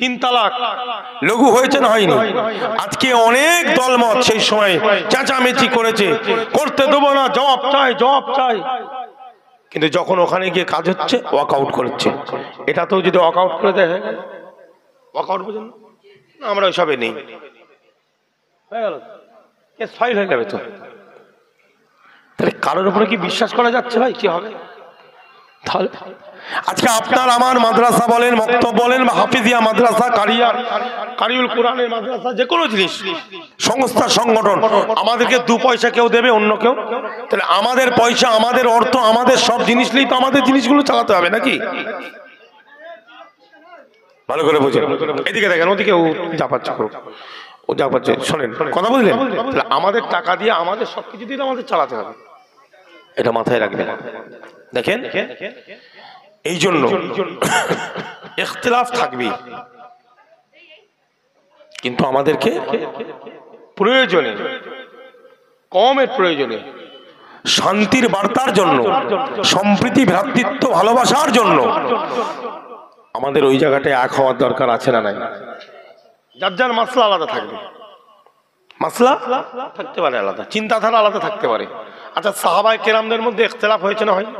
3 তালাক লঘু হয়েছে না হয়নি? আজকে অনেক দলমত সেই সময় চেঁচামেচি করেছে, করতে দেবো না, জবাব চাই জবাব চাই, কিন্তু যখন ওখানে গিয়ে কাজ হচ্ছে ওয়াকআউট করছে। এটা তো যদি ওয়াকআউট করে দেয়, ওয়াকআউট বুঝেন না, আমরা ওইসবে নেই, হয়ে গেল, কেস ফাইল হয়ে যাবে। তো তাহলে কারোর উপরে কি বিশ্বাস করা যাচ্ছে ভাই? কি হবে তাহলে? আজকে আপনার আমার মাদ্রাসা বলেন, মক্তব বলেন, বা হাফিজিয়া মাদ্রাসা, কারিউল কোরআনের মাদ্রাসা, যে কোনো জিনিস, সংস্থা, সংগঠন, আমাদেরকে 2 পয়সা কেউ দেবে অন্য কেউ? তাহলে আমাদের পয়সা, আমাদের অর্থ, আমাদের সব জিনিস নিয়েই তো আমাদের জিনিসগুলো চালাতে হবে নাকি? ভালো করে বুঝেন। এদিকে দেখেন, ওদিকে ও যা পাচ্ছে করুক, ও যা পাচ্ছে শোনেন, কথা বুঝলেন? তাহলে আমাদের টাকা দিয়ে আমাদের সবকিছু দিয়ে আমাদের চালাতে হবে, এটা মাথায় রাখবেন। দেখেন, এই জন্য ইখতিলাফ থাকবে, কিন্তু আমাদেরকে প্রয়োজনে, কমের প্রয়োজনে, শান্তির বার্তার জন্য, সম্প্রীতি, ভ্রাতৃত্ব, ভালোবাসার জন্য আমাদের ওই জায়গাটায় এক হওয়ার দরকার আছে না নাই? যার যার মাসলা আলাদা থাকবে, মাসলা থাকতে পারে আলাদা, চিন্তাধারা আলাদা থাকতে পারে। আচ্ছা, সাহাবায়ে কেরামদের মধ্যে ইখতিলাফ হয়েছে না হয়নি?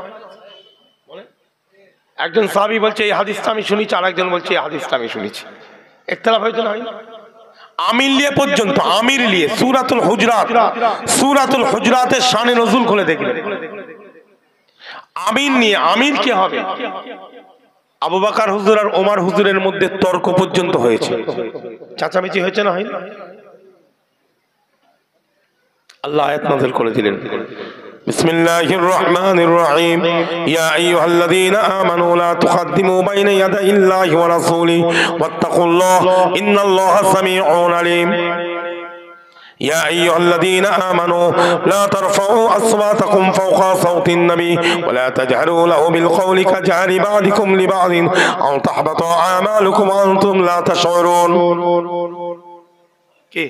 একজন সাহাবী বলছে এই হাদিসটা আমি শুনেছি, আর একজন বলছে এই হাদিসটা আমি শুনেছি, ইখতিলাফ হয়েছে না হয়নি? আমির লিয়ে পর্যন্ত, আমির লিয়ে সূরাতুল হুজরাতের শানে নজুল খুলে দেখলেন, আমির নিয়ে, আমির কে হবে? আবু বকর হুজুর আর ওমর হুজুরের মধ্যে তর্ক পর্যন্ত হয়েছে, চাচামেচি হয়েছে না হয়নি? আল্লাহ আয়াত নাযিল করে দিলেন, বিসমিল্লাহির রহমানির রহিম, ইয়া আইয়ুহাল্লাযীনা আমানু লা তুকদ্দিমু বাইনা ইয়াদাইল্লাহি ওয়া রাসূলিহি ওয়াত্তাকুল্লাহ ইন্নাল্লাহা সামিউন আলীম। يا أيها الذين آمنوا لا ترفعوا أصواتكم فوق صوت النبي ولا تجهروا له بالقول كجهر بعضكم لبعض أن تحبط أعمالكم وأنتم لا تشعرون। কি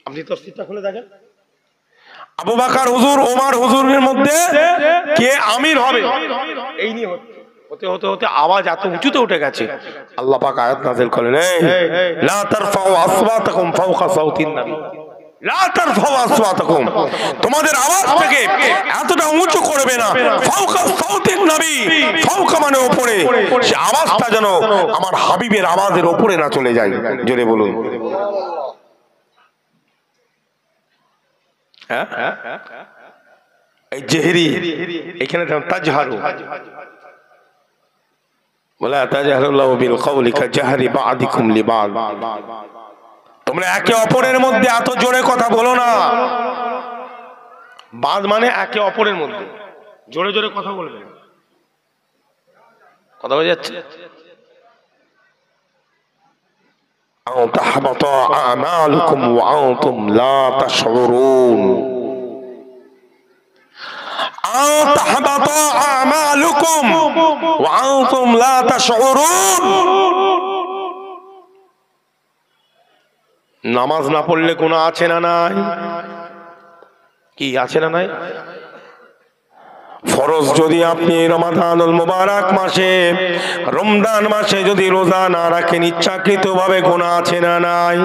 আপনি তাফসীরটা খুলে দেখেন, আবু বকর হুজুর, ওমর হুজুরের মধ্যে কে আমির হবে এই নিয়ে হতে হতে হতে আওয়াজ এত উঁচুতে উঠে গেছে, আল্লাহ পাক আয়াত নাযিল করলেন, লা তারফাউ আসওয়াতাকুম ফাওকা সাউতিন নবী, লা তারফাউ আসওয়াতাকুম, তোমাদের আওয়াজটাকে এতটা উঁচু করবে না, ফাওকা সাউতিন নবী, ফাওকা মানে উপরে, সে আওয়াজটা যেন আমার হাবিবের আওয়াজের উপরে না চলে যায়। জোরে বলুন। এই জেহরি, এখানে তাজহারু, ওয়ালা তাজহারু বিল কওলি কাজহারি বা'দিকুম লিবা'দ, তোমরা একে অপরের মধ্যে এত জোরে কথা বলো না। বাদ মানে একে অপরের মধ্যে জোরে জোরে কথা বলবে, কথা বোঝা যাচ্ছে? আও তাহবাতা আমালুকুম ওয়া আনতুম লা তাশউরুন, আও তাহবাতা আমালুকুম ওয়া আনতুম লা তাশউরুন। নামাজ না পড়লে গুনাহ আছে না নাই? কি আছে না নাই? ফরজ যদি আপনি রমাদানুল মুবারক মাসে, রমজান মাসে যদি রোজা না রাখেন, ইচ্ছাকৃতভাবে গুনাহ আছে না নাই?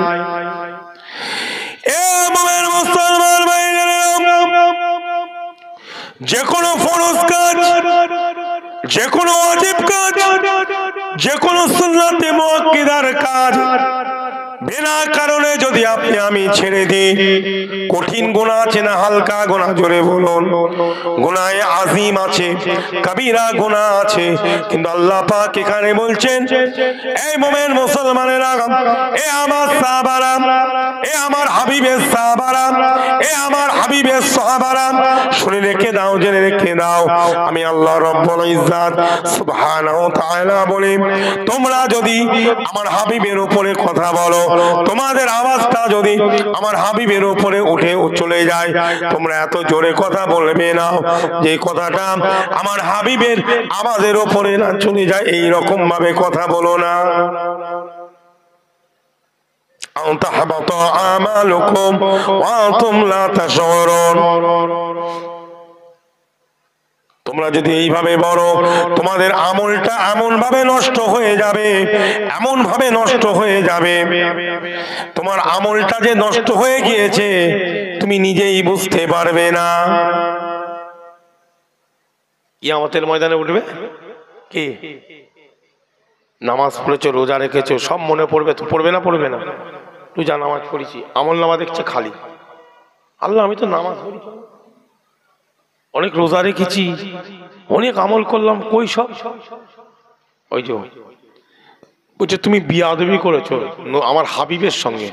এ মুমিন মুসলমান ভাইরা, যে কোনো ফরজ কাজ, যে কোনো ওয়াজিব কাজ, যে কোনো সুন্নাতে মুআক্কিদার কাজ বিনা কারণে যদি আপনি আমি ছেড়ে দিই, কঠিন গুনাহ আছে না হালকা গুনাহ? জোরে বলুন। গুনাহে আযীম আছে, কবিরা গুনাহ আছে, কিন্তু আল্লাহ পাক এখানে বলছেন, এই মুমিন মুসলমানেরা, এ আমার সাহাবারা, এ আমার হাবিবের সাহাবারা, এ আমার হাবিবের সাহাবারা, শুনে রেখে দাও, জেনে রেখে দাও, আমি আল্লাহ রাব্বুল ইজ্জাত সুবহানাহু ওয়া তাআলা বলি, তোমরা যদি আমার হাবিবের উপরে কথা বলো, তোমাদের আওয়াজটা যদি আমার হাবিবের উপরে উঠে চলে যায়, তোমরা এত জোরে কথা বলবে না যে কথাটা আমার হাবিবের আমাদের উপরে না চলে যায়, এই রকম ভাবে কথা বলো না। আও তাহবাতা আমালুকুম ওয়া আনতুম লা তাশউরুন, তোমরা যদি এইভাবে বলো, তোমাদের আমলটা এমন ভাবে নষ্ট হয়ে যাবে, এমন ভাবে নষ্ট হয়ে যাবে, তোমার আমলটা যে নষ্ট হয়ে গিয়েছে তুমি নিজেই বুঝতে পারবে না। কিয়ামতের ময়দানে উঠবে কি, নামাজ পড়েছো, রোজা রেখেছো, সব মনে পড়বে তো, পড়বে না পড়বে না? রোজা নামাজ পড়েছি, আমল নামা দেখছে খালি। আল্লাহ আমি তো নামাজ পড়েছি, অনেক রোজা রেখেছি, অনেক আমল করলাম, কই সব? ওই যে বলছে তুমি বিয়াদবি করেছো আমার হাবিবের সঙ্গে,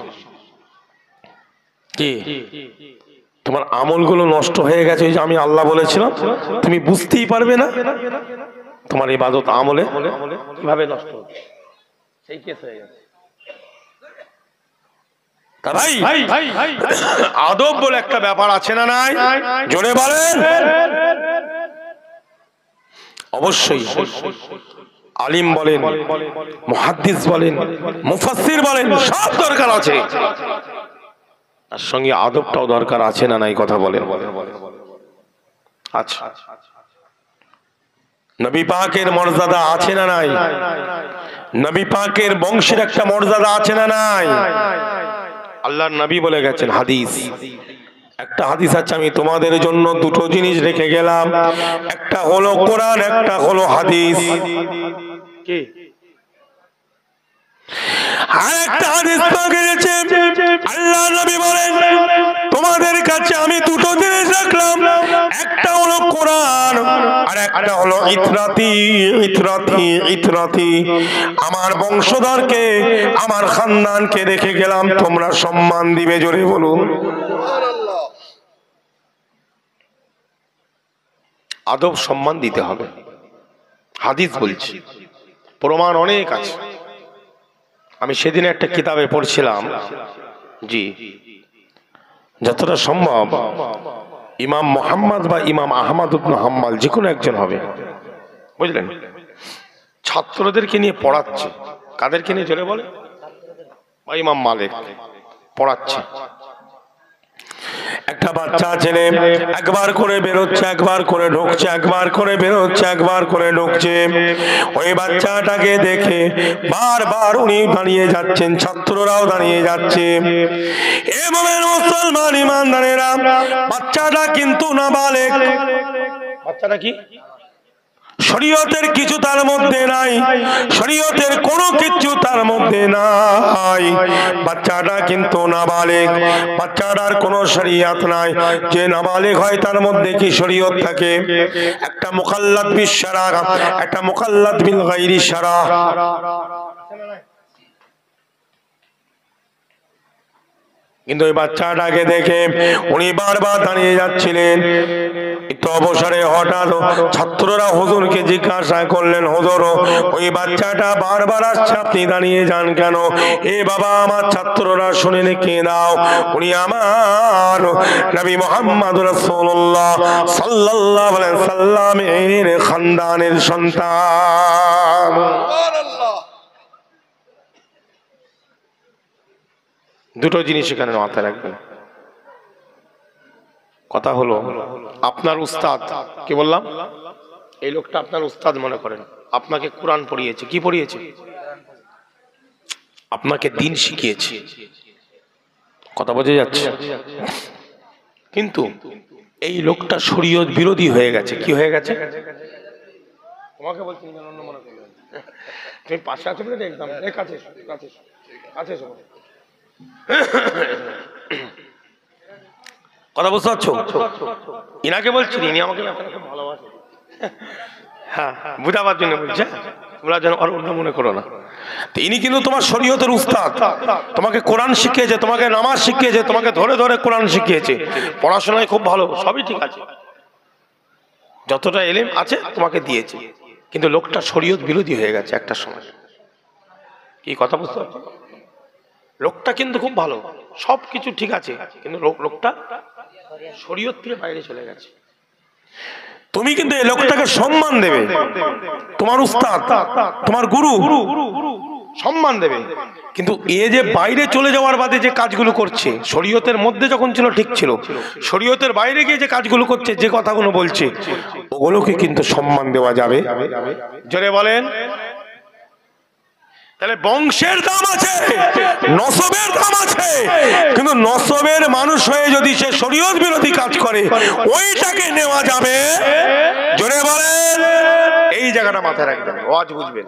কি তোমার আমলগুলো নষ্ট হয়ে গেছে। ওই যে আমি আল্লাহ বলেছিলাম তুমি বুঝতেই পারবে না তোমার ইবাদত আমলে কিভাবে নষ্ট হচ্ছে, সেই কেস হয়ে গেছে। ভাই আদব বলে একটা ব্যাপার আছে না নাই? জোরে বলেন। অবশ্যই আলিম বলেন, মুহাদ্দিস বলেন, মুফাসসির বলেন, সব দরকার আছে, তার সঙ্গে আদবটাও দরকার আছে না নাই? কথা বলেন। আচ্ছা, নবী পাকের মর্যাদা আছে না নাই? নবী পাকের বংশের একটা মর্যাদা আছে না নাই? আল্লাহর নবী বলে গেছেন, হাদিস, একটা হাদিস আছে, আমি তোমাদের জন্য দুটো জিনিস রেখে গেলাম, একটা হলো কোরআন, একটা হলো হাদিস। কি? আর একটা হাদিস পাওয়া গেছে, আল্লাহর নবী বলেন তোমাদের কাছে আমি দুটো জিনিস রাখলাম, একটা হলো কোরআন আর একটা হলো ইতরাতি। ইতরাতি ইতরাতি আমার বংশধরকে, আমার খানদানকে রেখে গেলাম, তোমরা সম্মান দিবে। জোরে বলুন। আদব সম্মান দিতে হবে। হাদিস বলছি, প্রমাণ অনেক আছে। আমি সেদিন একটা কিতাবে পড়ছিলাম, জি, যতটা সম্ভব ইমাম মুহাম্মদ বা ইমাম আহমদ ইবনে হাম্বল যে কোনো একজন হবে, বুঝলেন, ছাত্রদেরকে নিয়ে পড়াচ্ছে। কাদেরকে নিয়ে? জোরে বলে। বা ইমাম মালিক পড়াচ্ছে। একটা বাচ্চা ছেলে একবার করে বেরোচ্ছে, একবার করে ঢুকছে, একবার করে বেরোচ্ছে, একবার করে ঢুকছে। ওই বাচ্চাটাকে দেখে বারবার উনি দাঁড়িয়ে যাচ্ছেন, ছাত্ররাও দাঁড়িয়ে যাচ্ছে। এভাবে মুসলমান ইমানদারেরা, বাচ্চাটা কিন্তু নাবালেগ। বাচ্চাটা কি? শরীয়তের কিছু তার মধ্যে নাই, শরীয়তের কোনো কিছু তার মধ্যে নাই। বাচ্চাটা কিন্তু নাবালেগ, বাচ্চাটার কোনো শরীয়ত নাই। যে নাবালেগ হয় তার মধ্যে কি শরীয়ত থাকে? একটা মুকাল্লাদ বিশ শারা, একটা মুকাল্লাদ বিল গায়রি শারা। কিন্তু ওই বাচ্চাটাকে দেখে উনি বারবার দাঁড়িয়ে যাচ্ছিলেন। একটু অবসরে হঠাৎ ছাত্ররা হুজুরকে জিজ্ঞাসা করলেন, হুজুর ওই বাচ্চাটা বারবার আসছে, আপনি দাঁড়িয়ে যান কেন? এ বাবা, আমার ছাত্ররা শুনে রেখে দাও, উনি আমার নবী মুহাম্মদ রাসূলুল্লাহ সাল্লাল্লাহু আলাইহি সাল্লামের খানদানের সন্তান। দুটো জিনিস এখানে মাথায় রাখবেন। কথা হলো, আপনার উস্তাদ, কি বললাম, এই লোকটা আপনার উস্তাদ মনে করেন, আপনাকে কোরআন পড়িয়েছে। কি পড়িয়েছে? আপনাকে দিন শিখিয়েছে। কথা বোঝা যাচ্ছে? কিন্তু এই লোকটা শরীয়ত বিরোধী হয়ে গেছে। কি হয়ে গেছে? তোমাকে বলছি, অন্য মনে করবেন, তুমি পাশে আছো বলে একদম কাছে কাছে কাছে। কথা বুঝতে পারছো? ইনাকে বলছি, ইনি আমাকে খুব ভালোবাসে। হ্যাঁ, বুঝাবার জন্য বলছে, তোমরা যেন আর অন্য মনে করো না। ইনি কিন্তু তোমার শরীয়তের উস্তাদ, তোমাকে কোরআন শিখিয়েছে, তোমাকে নামাজ শিখিয়েছে, তোমাকে ধরে ধরে কোরআন শিখিয়েছে, পড়াশোনায় খুব ভালো, সবই ঠিক আছে, যতটা এলেম আছে তোমাকে দিয়েছে। কিন্তু লোকটা শরীয়ত বিরোধী হয়ে গেছে একটা সময়। কি কথা বুঝতে পারছো? লোকটা কিন্তু খুব ভালো, সবকিছু ঠিক আছে, কিন্তু লোকটা শরীয়ত থেকে বাইরে চলে গেছে। তুমি কিন্তু এই লোকটাকে সম্মান দেবে, তোমার উস্তাদ, তোমার গুরু, সম্মান দেবে। কিন্তু এ যে বাইরে চলে যাওয়ার বাদে যে কাজগুলো করছে, শরীয়তের মধ্যে যখন ছিল ঠিক ছিল, শরীয়তের বাইরে গিয়ে যে কাজগুলো করছে, যে কথাগুলো বলছে, ওগুলোকে কিন্তু সম্মান দেওয়া যাবে। জোরে বলেন। তাহলে বংশের দাম আছে, নসবের দাম আছে, কিন্তু নসবের মানুষ হয়ে যদি সে শরীয়ত বিরোধী কাজ করে, ওইটাকে নেওয়া যাবে। জোরে বলেন। এই জায়গাটা মাথায় রাখবেন, ওয়াজ বুঝবেন।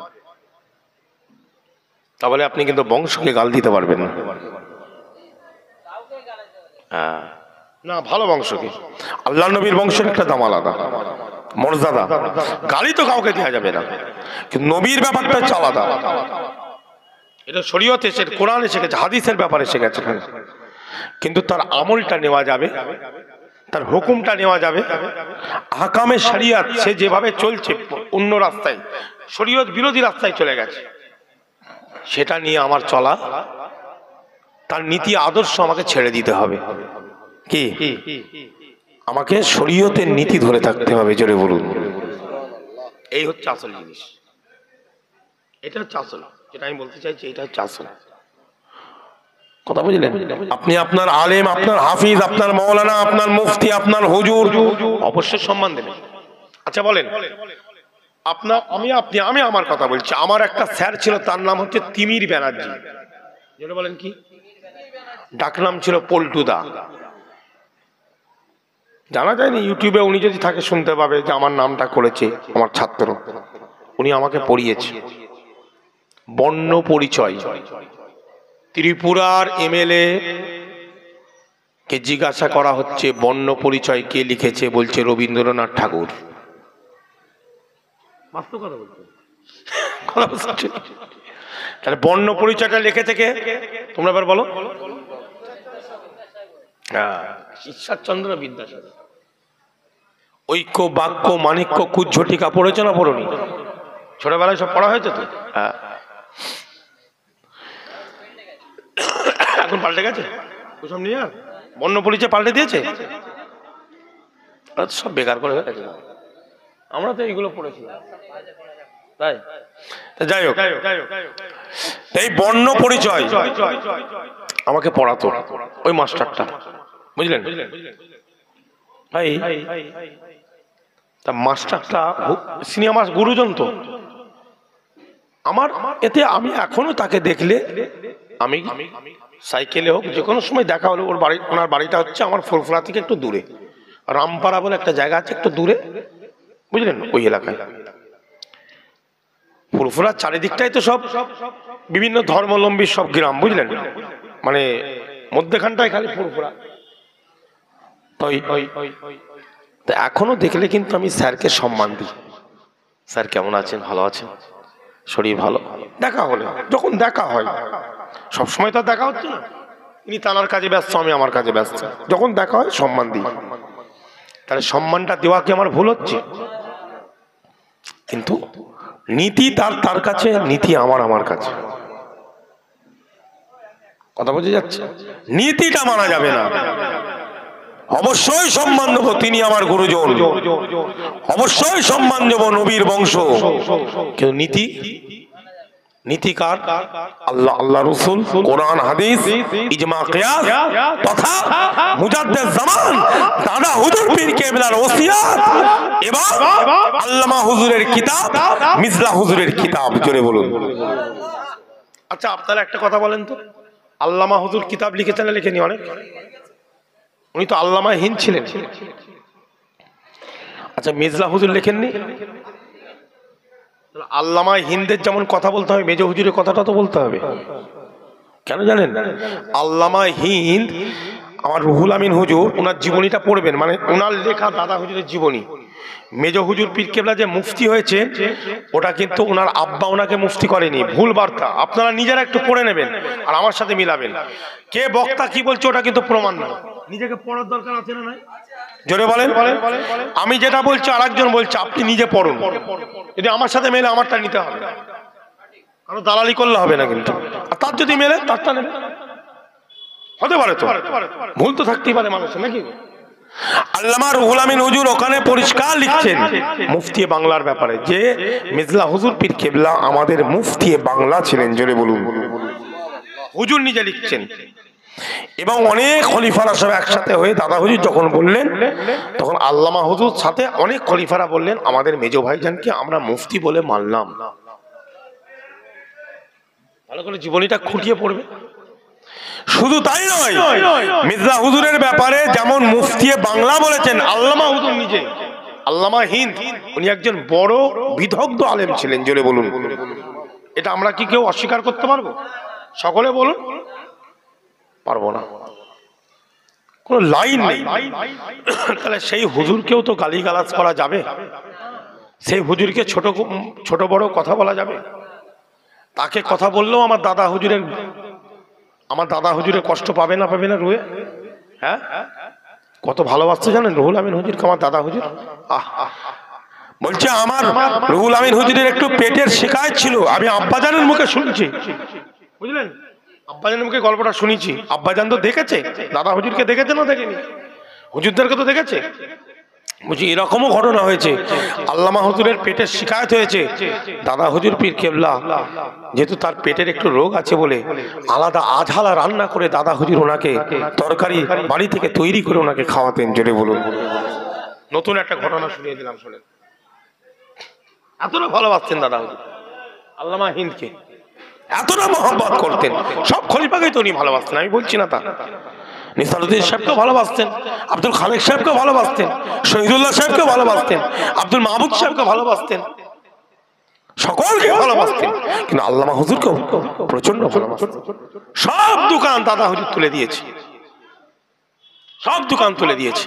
তাহলে আপনি কিন্তু বংশকে গাল দিতে পারবেন না। না, ভালো বংশকে, আল্লাহ নবীর বংশের একটা দাম আলাদা, মর্যাদা। গালি তো কাউকে দেওয়া যাবে না, কিন্তু নবীর ব্যাপারটা হচ্ছে আলাদা। এটা শরীয়তে এসে, কোরআনে এসে গেছে, হাদিসের ব্যাপারে এসে গেছে। কিন্তু তার আমলটা নেওয়া যাবে, তার হুকুমটা নেওয়া যাবে। আহকামে শরিয়ত, সে যেভাবে চলছে অন্য রাস্তায়, শরীয়ত বিরোধী রাস্তায় চলে গেছে, সেটা নিয়ে আমার চলা, তার নীতি আদর্শ আমাকে ছেড়ে দিতে হবে। কি আমাকে শরীয়তের নীতি ধরে থাকতে হবে। জোরে বলুন। এই হচ্ছে আসল জিনিস, এটা হচ্ছে আসল, যেটা আমি বলতে চাইছি, এটা হচ্ছে আসল কথা, বুঝলেন? আপনি আপনার আলেম, আপনার হাফিজ, আপনার মৌলানা, আপনার মুফতি, আপনার হুজুর অবশ্যই সম্মান দেবেন। আচ্ছা বলেন, আপনার আমি আমার কথা বলছি। আমার একটা স্যার ছিল, তার নাম হচ্ছে তিমির ব্যানার্জি। যেটা বলেন কি, ডাকনাম ছিল পল্টুদা। জানা যায়নি, ইউটিউবে উনি যদি থাকে শুনতে পাবে যে আমার নামটা করেছে আমার ছাত্র। উনি আমাকে পড়িয়েছে বর্ণ পরিচয়। ত্রিপুরার এমএলএ কে জিজ্ঞাসা করা হচ্ছে বর্ণ পরিচয় কে লিখেছে, বলছে রবীন্দ্রনাথ ঠাকুর। তাহলে বর্ণ পরিচয়টা লিখে থেকে তোমরা এবার বলো। ঈশ্বরচন্দ্র বিদ্যাসাগর। ঐক্য, বাক্য, মাণিক্য, কুজ্ঝটিকা পড়েছ না পড়নি? ছোটবেলায় সব পড়া হয়েছে তো। এখন পাল্টে গেছে ওসব নিয়ে, আর বর্ণ পরিচয় পাল্টে দিয়েছে, সব বেকার করে গেছে। আমরা তো এইগুলো পড়েছিলাম, তাই যাই হোক। এই বর্ণ পরিচয় আমাকে পড়াতো ওই মাস্টারটা, বুঝলেন ভাই? তা মাস্টারটা সিনিয়র গুরুজন তো আমার, এতে আমি এখনো তাকে দেখলে, আমি সাইকেলে হোক যে কোনো সময় দেখা হলো, ওর বাড়ি, ওনার বাড়িটা হচ্ছে আমার ফুরফুরা থেকে একটু দূরে, রামপাড়া বলে একটা জায়গা আছে একটু দূরে, বুঝলেন? ওই এলাকায় ফুরফুরার চারিদিকটাই তো সব বিভিন্ন ধর্মাবলম্বী সব গ্রাম, বুঝলেন? মানে মধ্যখানটায় খালি ফুরফুরা। তো এখনো দেখলে কিন্তু আমি স্যারকে সম্মান দিই। স্যার কেমন আছেন? ভালো আছেন? শরীর ভালো? দেখা হলে, যখন দেখা হয়, সবসময় তো দেখা হচ্ছে না, ইনি তানার কাজে ব্যস্ত, আমি আমার কাজে ব্যস্ত, যখন দেখা হয় সম্মান দিই। তাহলে সম্মানটা দেওয়া কি আমার ভুল হচ্ছে? কিন্তু নীতি তার কাছে, নীতি আমার কাছে। কথা বোঝা যাচ্ছে? নীতিটা মানা যাবে না। অবশ্যই সম্মান দেবো, তিনি আমার গুরুজন, অবশ্যই সম্মান দেবো, নবীর বংশ। কিন্তু নীতি কার? আল্লাহ, আল্লাহ রাসূল, কোরআন, হাদিস, ইজমা, কিয়াস তথা মুজাদ্দিদ জামান দাদা হুজুর পীর কেবলার ওসিয়ত এবং আল্লামা হুজুরের কিতাব, মিজলা হুজুরের কিতাব। জোরে বলুন। আচ্ছা আপনারা একটা কথা বলেন তো, আল্লামা হুজুর কিতাব লিখেছেন না লেখেনি? অনেক। উনি তো আল্লামা হিন্দ ছিলেন। আচ্ছা মিজলা হুজুর লেখেননি? আল্লামা হিন্দের যেমন কথা বলতে হবে, মেজ হুজুরের কথাটা তো বলতে হবে। কেন জানেন? আল্লামা হিন্দ, আমার রুহুল আমিন হুজুর, ওনার জীবনীটা পড়বেন, মানে ওনার লেখা দাদা হুজুরের জীবনী। মেজ হুজুর পীর কেবলা যে মুফতি হয়েছে, ওটা কিন্তু ওনার আব্বা ওনাকে মুফতি করেনি, ভুল বার্তা। আপনারা নিজেরা একটু পড়ে নেবেন আর আমার সাথে মিলাবেন, কে বক্তা কি বলছে ওটা কিন্তু প্রমাণ না। নিজেকে পড়ার দরকার আছে না নাই? জোরে বলেন। আমি যেটা বলছি আরেকজন বলছে, আপনি নিজে পড়ুন, যদি আমার সাথে মেলে আমারটা নিতে হবে, কারণ দালালি করলে হবে না। কিন্তু আর তার যদি মেলে তারটা নেবে, হতে পারে তো, ভুল তো থাকতেই পারে মানুষের, নাকি? আল্লামা রুহুল আমিন হুজুর ওখানে পরিষ্কার লিখছেন মুফতি বাংলার ব্যাপারে যে মিজলা হুজুর পীর কেবলা আমাদের মুফতি বাংলা ছিলেন, জোরে বলুন। হুজুর নিজে লিখছেন। এবং অনেক খলিফারা সব একসাথে হয়ে দাদা হুজুর যখন বললেন, তখন আল্লামা হুজুর সাথে অনেক খলিফারা বললেন আমাদের মেজো ভাইজানকে আমরা মুফতি বলে মানলাম। ভালো করে জীবনীটা খুঁটিয়ে পড়বে। শুধু তাই নয়, মির্জা হুজুরের ব্যাপারে যেমন মুফতি বাংলা বলেছেন, আল্লামা হুজুর নিজে, আল্লামা হিন্দ, উনি একজন বড় বিদগ্ধ আলেম ছিলেন, জোরে বলুন। এটা আমরা কি কেউ অস্বীকার করতে পারবো? সকলে বলুন। পারবো না, কোন লাইন নেই। তাহলে সেই হুজুরকেও তো গালিগালাজ করা যাবে? সেই হুজুরকে ছোট বড় কথা বলা যাবে? তাকে কথা বললেও আমার দাদা হুজুরের কষ্ট পাবে না রুহে? হ্যাঁ, কত ভালোবাসতে জানেন রুহুল আমিন হুজুরকে আমার দাদা হুজুর। বলছে আমার রুহুল আমিন হুজুরের একটু পেটের শিকায়ত ছিল, আমি আব্বাজানের মুখে শুনছি, বুঝলেন? আব্বাজানের মুখে গল্পটা শুনেছি। আব্বাজান তো দেখেছে, দাদা হুজুরকে দেখেছে না দেখেনি? হুজুরদেরকে তো দেখেছে। বুঝি এরকমও ঘটনা হয়েছে, আল্লামা হুজুরের পেটের শিকায়ত হয়েছে। দাদা হুজুর পীর কেবলা যেহেতু তার পেটের একটু রোগ আছে বলে আলাদা আঝালা রান্না করে দাদা হুজুর ওনাকে তরকারি বাড়ি থেকে তৈরি করে ওনাকে খাওয়াতেন, জোরে বলুন। নতুন একটা ঘটনা শুনিয়ে দিলাম, শোনেন। এতটা ভালোবাসতেন দাদা হুজুর আল্লামা হিন্দকে, এতটা মহব্বত করতেন। সব খলিফাকেই তো উনি ভালোবাসতেন, আমি বলছি না তা। নিসারুদ্দিন সাহেবকেও ভালোবাসতেন, আব্দুল খালেক সাহেবকেও ভালোবাসতেন, শহীদুল্লাহ সাহেবকেও ভালোবাসতেন, আব্দুল মাহবুব সাহেবকে ভালোবাসতেন, সকলকে ভালোবাসতেন। কিন্তু আল্লামা হুজুরকেও প্রচন্ড ভালোবাসতেন। সব দোকান দাদা হুজুর তুলে দিয়েছে, সব দোকান তুলে দিয়েছে।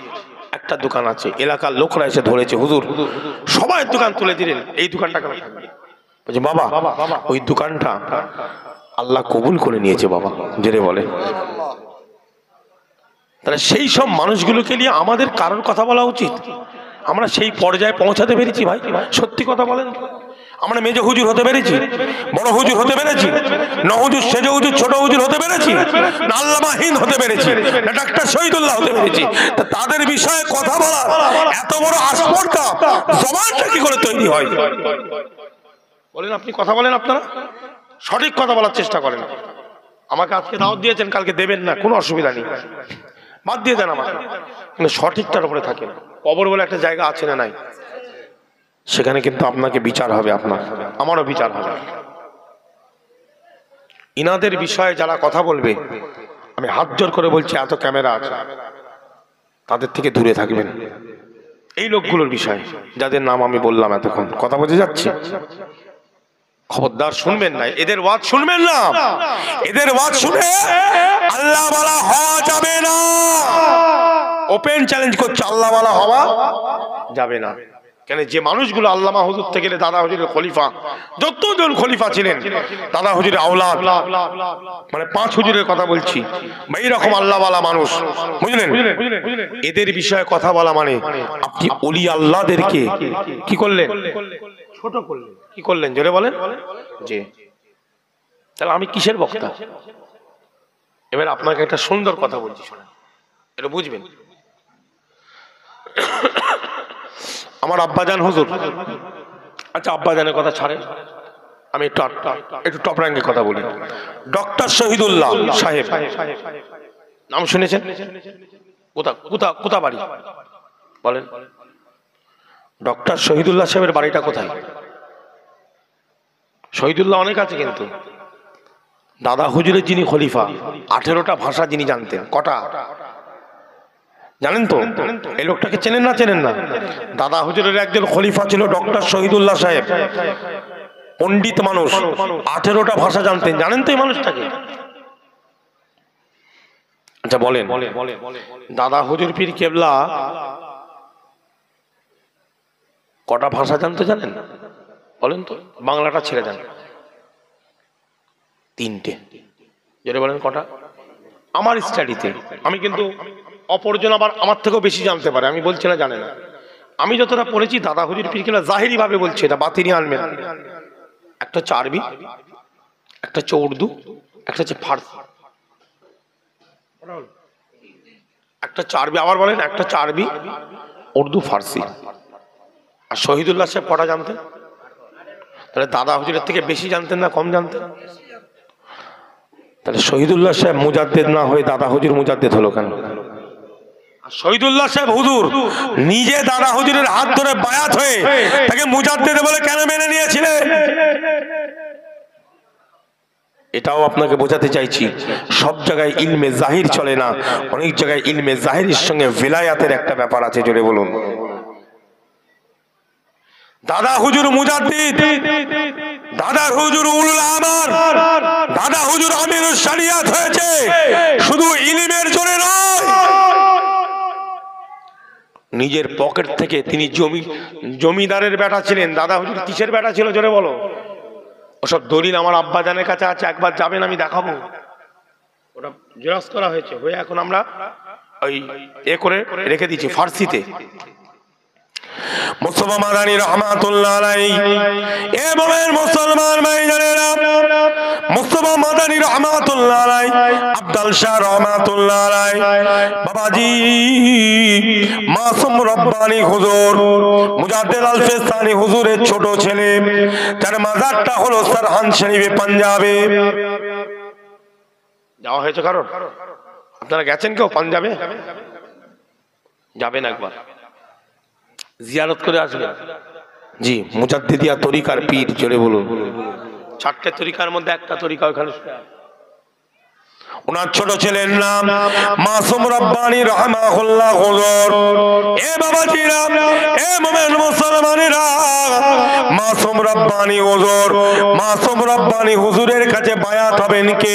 একটা দোকান আছে, এলাকার লোকরা এসে ধরেছে, হুজুর সবাই দোকান তুলে দিলেন, এই দোকানটা কেন থাকবে? বলছে বাবা ওই দোকানটা আল্লাহ কবুল করে নিয়েছে বাবা, জেরে বলে। তাহলে সেই সব মানুষগুলোকে নিয়ে আমাদের কারোর কথা বলা উচিত? আমরা সেই পর্যায়ে পৌঁছাতে পেরেছি ভাই? সত্যি কথা বলেন, আমরা মেজো হুজুর হতে পেরেছি? বড় হুজুর হতে পেরেছি? নহুজুর, সেজ হুজুর, ছোট হুজুর হতে পেরেছি? না আল্লামা হিন্দ হতে পেরেছি? না ডাক্তার শহীদুল্লাহ হতে পেরেছি? তাদের বিষয়ে কথা বলা এত বড় আস্পর্ধা, জবানটা কি করে তৈরি হয়? বলেন, আপনি কথা বলেন, আপনারা সঠিক কথা বলার চেষ্টা করেন। আমাকে আজকে দাওয়াত দিয়েছেন, কালকে দেবেন না, কোনো অসুবিধা নেই, বাদ দিয়ে দেন আমাকে, কিন্তু সঠিকটার উপরে থাকেন। কবর বলে একটা জায়গা আছে না নাই? সেখানে কিন্তু আপনাকে বিচার হবে, আপনার আমারও বিচার হবে। ইনাদের বিষয়ে যারা কথা বলবে, আমি হাত জোর করে বলছি, এত ক্যামেরা আছে, তাদের থেকে দূরে থাকবেন। এই লোকগুলোর বিষয়ে যাদের নাম আমি বললাম এতক্ষণ, কথা বোঝা যাচ্ছে? খবরদার শুনবেন না, এদের ওয়াজ শুনবেন না। এদের ওয়াজ শুনে আল্লাহ ওয়ালা হওয়া যাবে না। ওপেন চ্যালেঞ্জ করছে, আল্লাহ ওয়ালা হওয়া যাবে না। কেন? যে মানুষগুলো আল্লামা হুজুর থেকে দাদা হুজুরের খলিফা, যতজন খলিফা ছিলেন দাদা হুজুরের আওলাদ, মানে 5 হুজুরের কথা বলছি, এইরকম আল্লাহ ওয়ালা মানুষ, বুঝলেন? এদের বিষয়ে কথা বলা মানে আপনি ওলি আল্লাহদেরকে কি করলেন? ছোট করলেন। কি করলেন জোরে বলেন? জি। তাহলে আমি কিসের বক্তা? এবার আপনাকে একটা সুন্দর কথা বলছি, শোনেন, এটা বুঝবেন। আমার আব্বাজান হুজুর, আচ্ছা আব্বাজানের কথা ছাড়েন, আমি একটু টপ র্যাঙ্কের কথা বলি। ডক্টর শহীদুল্লাহ সাহেব নাম শুনেছেন? কোথা বাড়ি বলেন? ডক্টর শহীদুল্লাহ সাহেবের বাড়িটা কোথায়? শহীদুল্লাহ অনেক আছে, কিন্তু দাদা হুজুরের যিনি খলিফা, 18টা ভাষা যিনি জানতেন, কটা জানেন তো? এই লোকটাকে চেনেন না? দাদা হুজুরের একজন খলিফা ছিল ডক্টর শহীদুল্লাহ সাহেব, পণ্ডিত মানুষ, 18টা ভাষা জানতেন, জানেন তো এই মানুষটাকে? আচ্ছা বলেন, দাদা হুজুর পীর কেবলা কটা ভাষা জানতে জানেন বলেন তো? বাংলাটা ছেড়ে দেন, 3টে। যেটা বলেন কটা? আমার স্টাডিতে, আমি কিন্তু অপরজন আবার আমার থেকেও বেশি জানতে পারে, আমি বলছি না জানে না। আমি যতটা পড়েছি দাদা হুজুর পীর কেবলা জাহিরি ভাবে বলছি, এটা বাতিনি আনবেন। একটা হচ্ছে আরবি, একটা হচ্ছে উর্দু, একটা হচ্ছে ফার্সি। একটা চারবি, আবার বলেন, একটা চারবি, উর্দু, ফার্সি। আর শহীদুল্লাহ সাহেব কটা জানতেন? তাহলে দাদা হুজুরের থেকে বেশি জানতেন না কম জানতেন? তাহলে শহীদুল্লাহ সাহেব মুজাদ্দেদ না হয়ে দাদা হুজুর মুজাদ্দেদ হলো কেন? শহীদুল্লাহ সাহেব হুজুর নিজে দাদা হুজুরের হাত ধরে বায়াত হয়ে তাকে মুজাদ্দেদ বলে কেন মেনে নিয়েছিলেন? এটাও আপনাকে বোঝাতে চাইছি, সব জায়গায় ইলমে জাহির চলে না, অনেক জায়গায় ইলমে জাহিরের সঙ্গে ভিলায়াতের একটা ব্যাপার আছে। জোরে বলুন। দাদা হুজুর মুজাদ্দিদ, দাদা হুজুর উলুল আমার, দাদা হুজুর আমিরুশ শরিয়াত হয়েছে শুধু ইলমের জোরে নয়, নিজের পকেট থেকে। তিনি জমিদারের বেটা ছিলেন। দাদা হুজুর কিসের বেটা ছিল জোরে বলো? ওসব দলিল আমার আব্বাজানের কাছে আছে, একবার যাবেন আমি দেখাবো। ওটা জেরক্স করা হয়েছে, হয়ে এখন আমরা ওই করে রেখে দিচ্ছি ফার্সিতে। মুস্তাফা মাদানী রহমাতুল্লাহ আলাইহি, এবং মুসলমান ভাইজানেরা, মুস্তাফা মাদানী রহমাতুল্লাহ আলাইহি, আব্দুল শাহ রহমাতুল্লাহ আলাইহি, বাবাজি মাসুম রব্বানী হুজুর মুজাদ্দিদ আল ফিস্তানি হুজুরের ছোট ছেলে, তার মাজারটা হলো সারহান শরীফে, পাঞ্জাবে। যাওয়া হয়েছে কারণ? আপনারা গেছেন কেউ পাঞ্জাবে? যাবেন একবার, জিয়ারত করে আসবেন। জি, মুজাদ্দিদিয়া তরিকার পীর। জোরে বলুন। 4টে তরিকার মধ্যে একটা তরিকা ওখানে। ওনার ছোট ছেলের নাম মাসুম রব্বানী রাহমাহুল্লাহ হুজুর। এ বাবাজিরা, এ মুমিন মুসলমানেরা, মাসুম রব্বানী হুজুর, মাসুম রব্বানী হুজুরের কাছে বায়াত হবেন কে?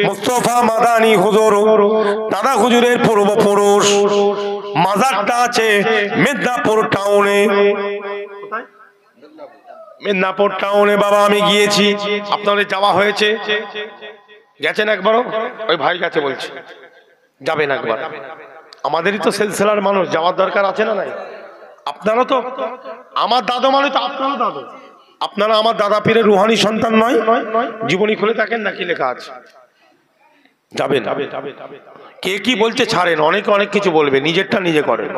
মুস্তাফা মাদানী হুজুর, দাদা হুজুরের পূর্বপুরুষ। মাজারটা আছে মেদিনীপুর টাউনে। মেদিনীপুর টাউনে বাবা আমি গিয়েছি, আপনাদের যাওয়া হয়েছে? গেছেন একবারও? ওই ভাই কাছে বলছি, যাবেন একবার। আমাদেরই তো সিলসিলার মানুষ, যাওয়ার দরকার আছে না নাই? আপনারা তো আমার দাদু, মানে তো আপনারও দাদু। আপনারা আমার দাদা পীরের রুহানি সন্তান নয়? জীবনী খুলে থাকেন না, কি লেখা আছে? যাবেন। কে কি বলছে ছাড়েন, অনেকে অনেক কিছু বলবে, নিজেরটা নিজে করেন।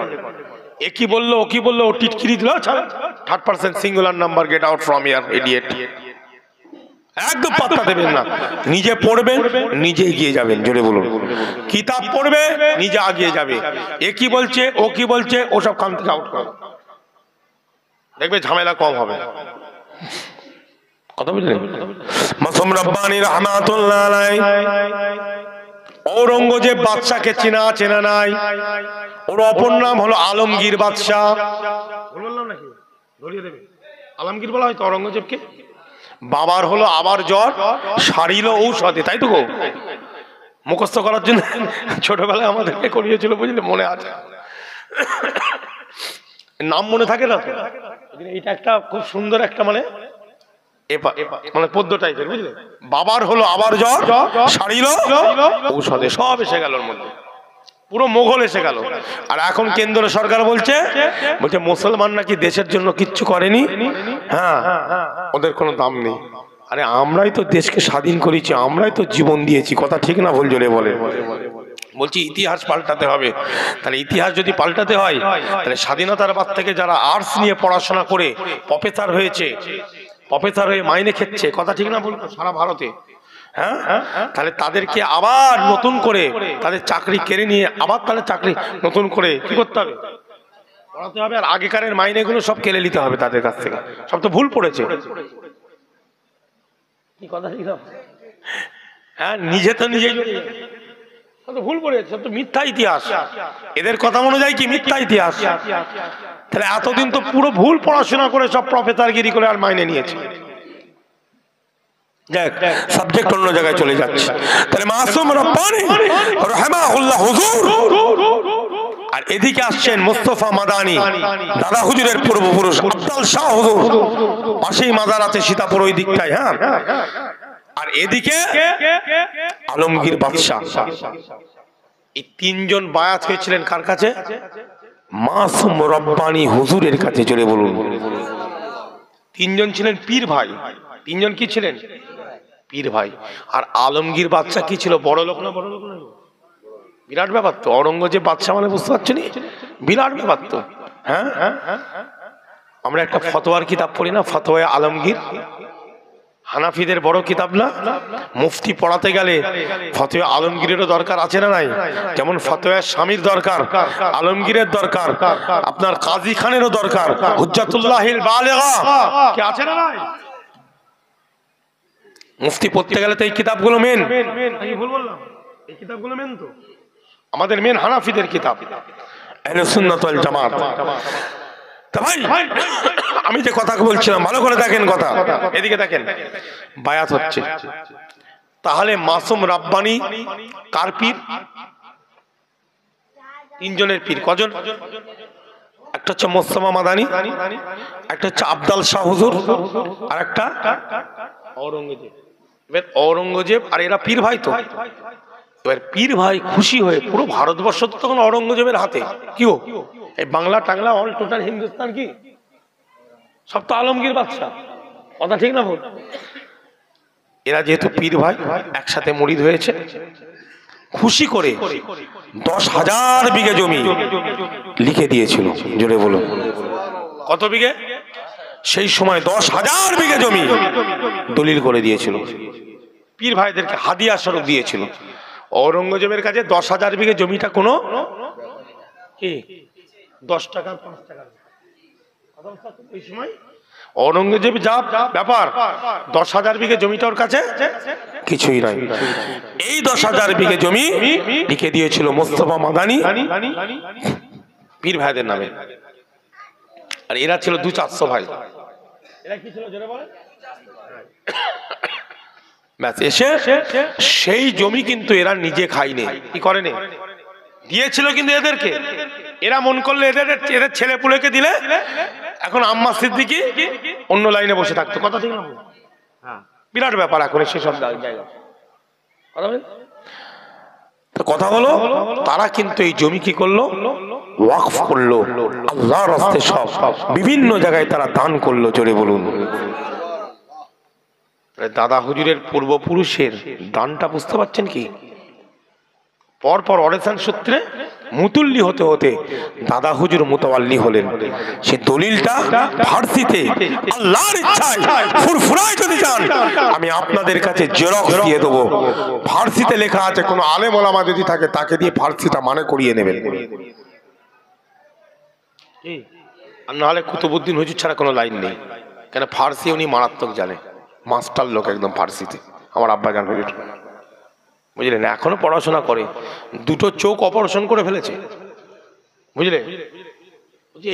এ কি বললো, ও কি বললো, ও টিটকিরি দিল, ছাড়েন। 3rd person singular number, get out from here idiot. একদম পাত্তা দেবেন না, নিজে পড়বেন, নিজে এগিয়ে যাবেন। জোরে বলুন। কিতাব পড়বে, নিজে এগিয়ে যাবে। এ কি বলছে, ও কি বলছে, ওসব কান থেকে আউট করো, দেখবে ঝামেলা কম হবে। কথা বুঝলেন? মাসুম রব্বানী রাহমাতুল্লাহ আলাইহি, ঔরঙ্গজেব বাদশাকে চেনা নাই? ওর অপর নাম হলো আলমগীর বাদশাহ। বললাম নাকি? ধরিয়ে দেবে। আলমগীর বলা হয়তো ঔরঙ্গজেবকে। বাবার হলো আবার জ্বর, সারিল ঔষধে, তাই তো গো? মুখস্থ করার জন্য ছোটবেলায় আমাদেরকে করিয়েছিল, বুঝলে, মনে আছে। নাম মনে থাকে না তো? এটা একটা খুব সুন্দর একটা মানে পদ্য টাইপের, বুঝলে। বাবার হলো আবার জ্বর, সারিল ঔষধে, সব এসে গেল ওর মধ্যে, পুরো মোগল এসে গেল। আর এখন কেন্দ্র সরকার বলছে মুসলমান নাকি দেশের জন্য কিচ্ছু করেনি, হ্যাঁ, ওদের কোনো দাম নেই। আরে আমরাই তো দেশকে স্বাধীন করেছি, আমরাই তো জীবন দিয়েছি, কথা ঠিক না ভুল? জোরে বলে। বলছি ইতিহাস পাল্টাতে হবে। তাহলে ইতিহাস যদি পাল্টাতে হয়, তাহলে স্বাধীনতার বাদ থেকে যারা আর্টস নিয়ে পড়াশোনা করে প্রফেসর হয়েছে, প্রফেসর হয়ে মাইনে খেচ্ছে, কথা ঠিক না ভুল? সারা ভারতে, হ্যাঁ, তাহলে তাদেরকে আবার নতুন করে তাদের চাকরি কেড়ে নিয়ে আবার তাহলে চাকরি নতুন করে কি করতে হবে? পড়াতে হবে। আর আগেকারের মাইনেগুলো সব কেড়ে নিতে হবে তাদের কাছ থেকে। সব তো ভুল পড়েছে, কি কথা ঠিক না? হ্যাঁ, নিজে তো নিজেই ভুল পড়েছে, সব তো মিথ্যা ইতিহাস। এদের কথা অনুযায়ী কি মিথ্যা ইতিহাস? তাহলে এতদিন তো পুরো ভুল পড়াশোনা করে সব প্রফেসরগিরি করে আর মাইনে নিয়েছে। সাবজেক্ট অন্য জায়গায় চলে যাচ্ছে। তাহলে মাসুম রব্বানী রাহমাহুল্লাহ হুজুর, আর এদিকে আসছেন মুস্তাফা মাদানী, দাদা হুজুরের পূর্বপুরুষ আব্দুল শাহ হুজুর, পাশেই মাজার আছে সীতাপুর ওই দিকটায়, হ্যাঁ। আর এদিকে আলমগীর বাদশাহ। এই তিনজন বায়াত হয়েছিলেন কার কাছে? মাসুম রব্বানী হুজুরের কাছে। জোরে বলুন। তিনজন ছিলেন পীর ভাই। তিনজন কি ছিলেন? পীর ভাই। আর আলমগীর বাদশাহ কি ছিল? বড় লোক না? বড় লোক না? বিরাট ব্যাপার তো, औरंगजेब বাদশা মানে বুঝতে পারছেন, বিরাট ব্যাপার তো। হ্যাঁ, আমরা একটা ফতোয়ার কিতাব পড়ি না, ফতোয়া আলমগীর, হানাফিদের বড় কিতাব না? মুফতি পড়াতে গেলে ফতোয়া আলমগীরেরও দরকার আছে না নাই? যেমন ফতোয়া স্বামীর দরকার, আলমগীরের দরকার, আপনার কাজী খানেরও দরকার, হুজ্জাতুল্লাহিল বালিগা কি আছে না নাই? মুফতি পড়তে গেলে তো এই কিতাবগুলো মেন। আমি ভুল বললাম? এই কিতাবগুলো মেন তো, আমাদের মেন হানাফিদের কিতাব, আহলে সুন্নাত ওয়াল জামাত। তা ভাই, আমি যে কথা বলছিলাম ভালো করে দেখেন, কথা এদিকে দেখেন, বায়াত হচ্ছে। তাহলে মাসুম রাব্বানি কার পীর? তিনজনের পীর। কজন? একটা হচ্ছে মোস্তফা মাদানী, একটা হচ্ছে আফজাল শাহ হুজুর, আর একটা औरंगजेब। এবার औरंगजेब আর এরা পীর ভাই তো। এবার পীর ভাই খুশি হয়ে পুরো ভারতবর্ষ তো তখন औरंगजेबের হাতে, কি গো এই বাংলা টাংলা অল টোটাল হিন্দুস্তান কি সব তো আলমগীর বাদশা, কথা ঠিক না ভুল? এরা যেহেতু পীর ভাই একসাথে মুরিদ হয়েছে, খুশি করে 10,000 বিঘে জমি লিখে দিয়েছিল। জোরে বলুন কত বিঘে? সেই সময় 10,000 বিঘে জমি দলিল করে দিয়েছিল, পীর ভাইদেরকে হাদিয়া স্বরূপ দিয়েছিল। औरंगजेबের কাছে 10,000 বিঘে জমিটা কোনো কি 10 টাকা 5 টাকা ওই সময় औरंगजेब যা ব্যাপার, 10,000 বিঘে জমিটা ওর কাছে কিছুই নাই। এই 10,000 বিঘে জমি লিখে দিয়েছিল মোস্তফা মাদানী পীর ভাইদের নামে। আর এরা ছিল 200-400 ভাই। এরা কি ছিল জোরে বলেন? ব্যাস, এসে সেই জমি কিন্তু এরা নিজে খায়নি, কি করেনি, দিয়েছিল কিন্তু এদেরকে। এরা মন করলে এদের ছেলে পুলেকে দিলে এখন আম্মা সিদ্দিকী অন্য লাইনে বসে থাকতো, কথা ঠিক না? হ্যাঁ, বিরাট ব্যাপার এখন সেসব জায়গা। কথা হলো তারা কিন্তু এই জমি কি করলো, ওয়াকফ করলো আল্লাহর রাস্তায়, সব বিভিন্ন জায়গায় তারা দান করলো। জোরে বলুন। দাদা হুজুরের পূর্বপুরুষের দানটা বুঝতে পারছেন কি? পরপর অরেসান সূত্রে মুতুল্লি হতে হতে দাদা হুজুর মুতাওয়াল্লি হলেন। সে দলিলটা ফার্সিতে আল্লাহর ইচ্ছায় ফুরফুরায় যদি যান, আমি আপনাদের কাছে জেরক্স দিয়ে দেবো। ফার্সিতে লেখা আছে, কোনো আলেম ওলামা যদি থাকে তাকে দিয়ে ফার্সিটা মানে করিয়ে নেবেন। আর নাহলে কুতুবউদ্দিন হুজুর ছাড়া কোনো লাইন নেই, কেন ফার্সি উনি মারাত্মক জানে, মাস্টার লোক একদম ফার্সিতে। আমার আব্বা জান হুজুর, বুঝলেন, এখনো পড়াশোনা করে, 2টো চোখ অপারেশন করে ফেলেছে, বুঝলে,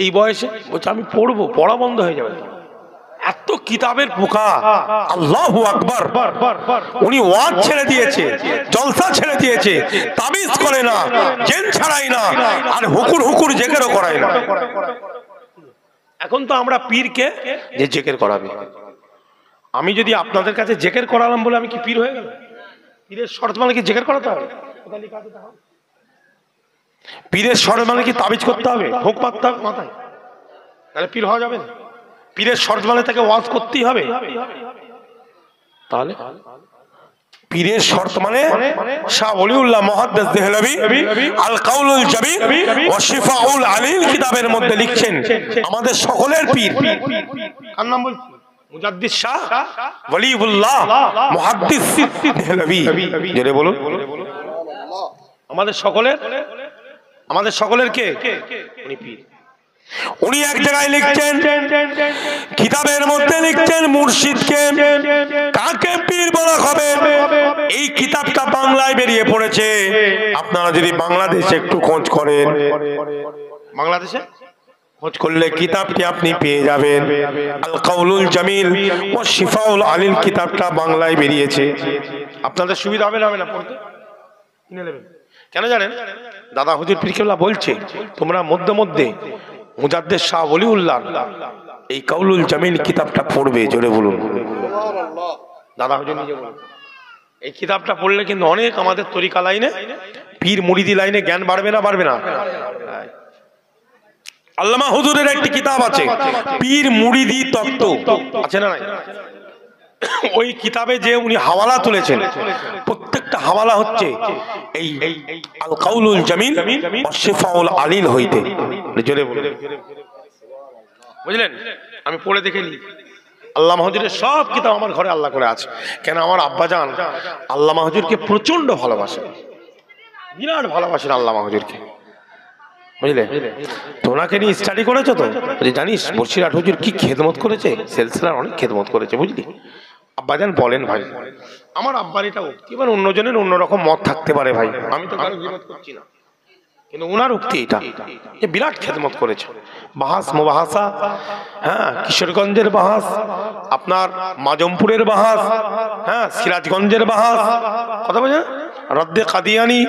এই বয়সে বলছে আমি পড়বো, পড়া বন্ধ হয়ে যাবে। এত কিতাবের পোকা, আল্লাহু আকবার। উনি ওয়াজ ছেড়ে দিয়েছে, জলসা ছেড়ে দিয়েছে, তাবিজ করে না, জেন ছাড়াই না, আর হুকুর হুকুর জেকেরও করায় না। এখন তো আমরা পীরকে যে জেকের করাবে, আমি যদি আপনাদের কাছে জেকের করালাম বলে আমি কি পীর হয়ে গেল? পীরের শর্ত মানে কি জেকের করাতে হবে? পীরের শর্ত মানে কি তাবিজ করতে হবে, ভোগ পাততে হবে মাথায়, তাহলে পীর হওয়া যাবে না? পীরের শর্ত মানে তাকে ওয়াজ করতেই হবে। তাহলে পীরের শর্ত মানে শাহ ওলিউল্লাহ মুহাদ্দিস দেহলভী আল কাউলুল জাবীর ওয়া শিফাউল আলীল কিতাবের মধ্যে লিখছেন, আমাদের সকলের পীর কার নাম বলছি? মুজাদ্দিদ শাহ ওলিউল্লাহ মুহাদ্দিস দেহলভী। জোরে বলুন। আমাদের সকলের কে? উনি পীর। উনি এক জায়গায় লিখছেন, কিতাবের মধ্যে লিখছেন, মুর্শিদকে কাকে পীর বলা হবে। এই কিতাবটা বাংলায় বেরিয়ে পড়েছে, আপনারা যদি বাংলাদেশে একটু খোঁজ করেন, বাংলাদেশে খোঁজ করলে কিতাবটি আপনি পেয়ে যাবেন। আল কাউলুল জামিল ও শিফাউল আলীল কিতাবটা বাংলায় বেরিয়েছে। আপনাদের সুবিধা হবে না পড়তে? কিনে নেবেন। কেন জানেন? দাদা হুজুর পীর কেবলা বলছে, তোমরা মধ্যে মধ্যে মুজাদ্দিদ শাহ ওলিউল্লাহ এই কাউলুল জামিল কিতাবটা পড়বে। জোরে বলুন। দাদা হুজুর নিজে বলেন, এই কিতাবটা পড়লে কিন্তু অনেক আমাদের তরিকা লাইনে, পীর মুরিদি লাইনে জ্ঞান বাড়বে না? বাড়বে না? আল্লামা হুজুরের একটি কিতাব আছে, পীর মুরিদি তত্ত্ব, আছে না? ওই কিতাবে যে উনি হাওয়ালা তুলেছেন, প্রত্যেকটা হাওয়ালা হচ্ছে এই আল কাউলুল জামিল ওয়া শিফাউল আলিল হইতে। জোরে বলুন, বুঝলেন? আমি পড়ে দেখে নিই, আল্লামা হুজুরের সব কিতাব আমার ঘরে আল্লাহ করে আছে। কেন আমার আব্বাজান আল্লামা হুজুরকে প্রচন্ড ভালোবাসেন, বিরাট ভালোবাসেন আল্লামা হুজুরকে, বুঝলে? তোনাকে নিয়ে স্টাডি করেছো তো? জানিস বসিরহাট হুজুর কি খেদমত করেছে, সিলসিলার অনেক খেদমত করেছে, বুঝলি? আব্বাজান বলেন ভাই, আমার আব্বার এটা উক্তি, এবার অন্যজনের অন্যরকম মত থাকতে পারে ভাই, আমি তো কারো বিরোধ করছি না, কিন্তু উনার উক্তি এটা যে বিরাট খেদমত করেছে। বাহাস মুবাহাসা, হ্যাঁ, কিশোরগঞ্জের বাহাস, আপনার মাজমপুরের বাহাস, হ্যাঁ, সিরাজগঞ্জের বাহাস, কথা বলছেন, রদ্দে কাদিয়ানি,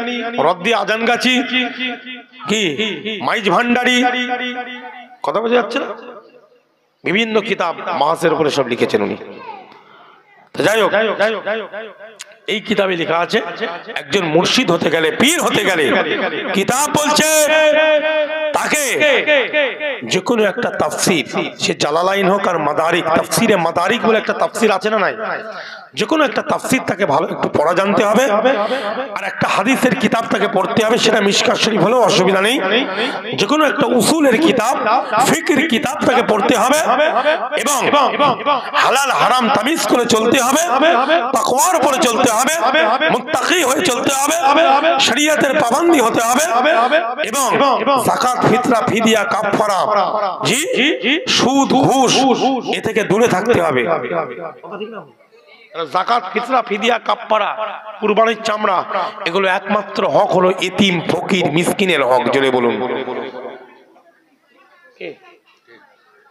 রদ্দে আজানগাছি, কি মাইজ ভান্ডারি, কথা বোঝা যাচ্ছে না? বিভিন্ন কিতাব বাহাসের উপরে সব লিখেছেন উনি। যাই হোক, এই কিতাবে লেখা আছে একজন মুর্শিদ হতে গেলে, পীর হতে গেলে, কিতাব বলছে তাকে যে কোনো একটা তাফসীর, সে জালালাইন হোক আর মাদারিক, তাফসিরে মাদারিক বলে একটা তাফসির আছে না নাই, যে কোনো একটা তাফসির তাকে ভালো একটু পড়া জানতে হবে, আর একটা হাদিসের কিতাব তাকে পড়তে হবে, সেটা মিশকাত শরীফ হলেও অসুবিধা নেই। যে কোনো একটা উসুলের কিতাব, ফিকহের কিতাব তাকে পড়তে হবে, এবং হালাল হারাম তামিজ করে চলতে হবে, তাকওয়ার উপরে চলতে হবে, মুত্তাকি হয়ে চলতে হবে, শরীয়তের পাবন্দি হতে হবে, এবং যাকাত, ফিতরা, ফিদিয়া, কাফারা, জি, সুদ, ঘুষ এ থেকে দূরে থাকতে হবে। যাকাত, ফিতরা, ফিদিয়া, কাফারা, কুরবানির চামড়া, এগুলো একমাত্র হক হলো এতিম, ফকির, মিসকিনের হক। জোরে বলুন,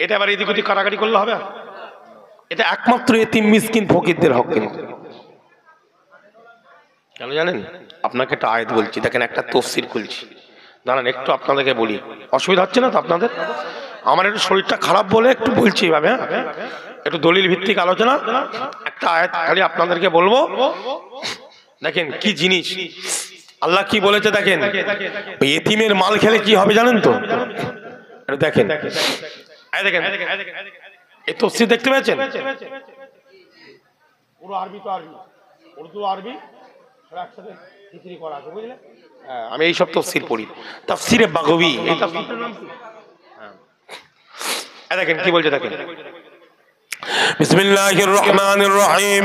এটা আবার এদিক ওদিক কাটাকাটি করলে হবে? এটা একমাত্র এতিম, মিসকিন, ফকিরদের হক। কিন্তু কেন জানেন? আপনাকে একটা আয়াত বলছি, দেখেন, একটা তাফসীর খুলছি, দাঁড়ান একটু আপনাদেরকে বলি, অসুবিধা হচ্ছে না তো আপনাদের? আমার একটু শরীরটা খারাপ বলে একটু বলছি এভাবে, হ্যাঁ, একটু দলিল ভিত্তিক আলোচনা, একটা আয়াত খালি আপনাদেরকে বলবো, দেখেন কি জিনিস আল্লাহ কি বলেছে। দেখেন, এতিমের মাল খেলে কি হবে জানেন তো? দেখেন, দেখেন এই তাফসীর দেখতে পেয়েছেন? পুরো আরবি তো আরবি, উর্দু আরবি একসাথে বিক্রি করা আছে, বুঝলে? আমি এই সব তাফসীর পড়ি, তাফসীরে বাগবী, এই তাফসীরটার নাম কি? দেখেন কি বলছে, দেখেন, বিসমিল্লাহির রহমানির রহিম,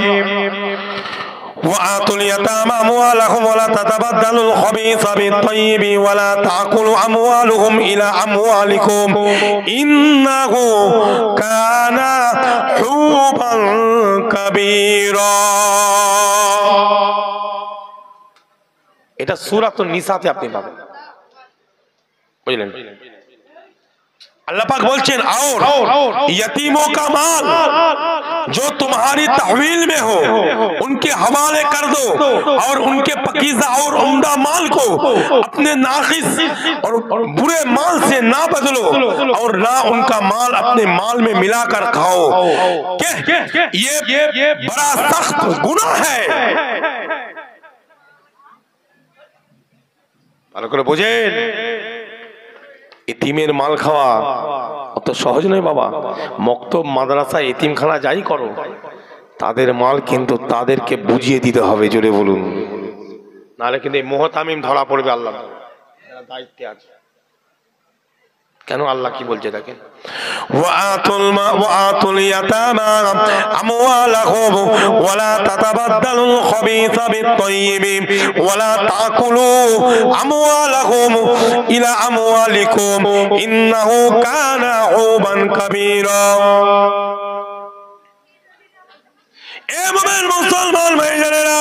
وآتوا اليتامى أموالهم ولا تتبدلوا الخبيث بالطيب ولا تأكلوا أموالهم إلى أموالكم إنه كان حوبا كبيرا। এটা সূরাতুন নিসাতে আপনি পাবেন, বুঝলেন? अल्लाह पाक बोलছেন और यतीमों का माल जो तुम्हारी तहवील में हो उनके हवाले कर दो और उनके पकीज़ा और उम्दा माल को अपने नाक़िस और बुरे माल से ना बदलो और ना उनका माल अपने माल में मिलाकर खाओ, ये बड़ा सख्त गुनाह है। ভালো করে বোঝেন, এতিমের মাল খাওয়া অত সহজ নয় বাবা। মক্তব, মাদ্রাসা, এতিমখানা যাই করো, তাদের মাল কিন্তু তাদেরকে বুঝিয়ে দিতে হবে। জোরে বলুন, নাহলে কিন্তু এই মোহতামিম ধরা পড়বে। আল্লাহ দায়িত্বে আছে। কেন আল্লাহ কি বলছে দেখেন, ওয়াআতুল ইয়াতামা আমওয়ালাহুম ওয়ালা তাতাবাদদালুল খাবিসা বিত-তাইয়্যিবি ওয়ালা তাকুলু আমওয়ালাহুম ইলা আমওয়ালিকুম ইন্নাহু কানা হুবান কাবীরা। এ মুমিন মুসলমান ভাইজানেরা,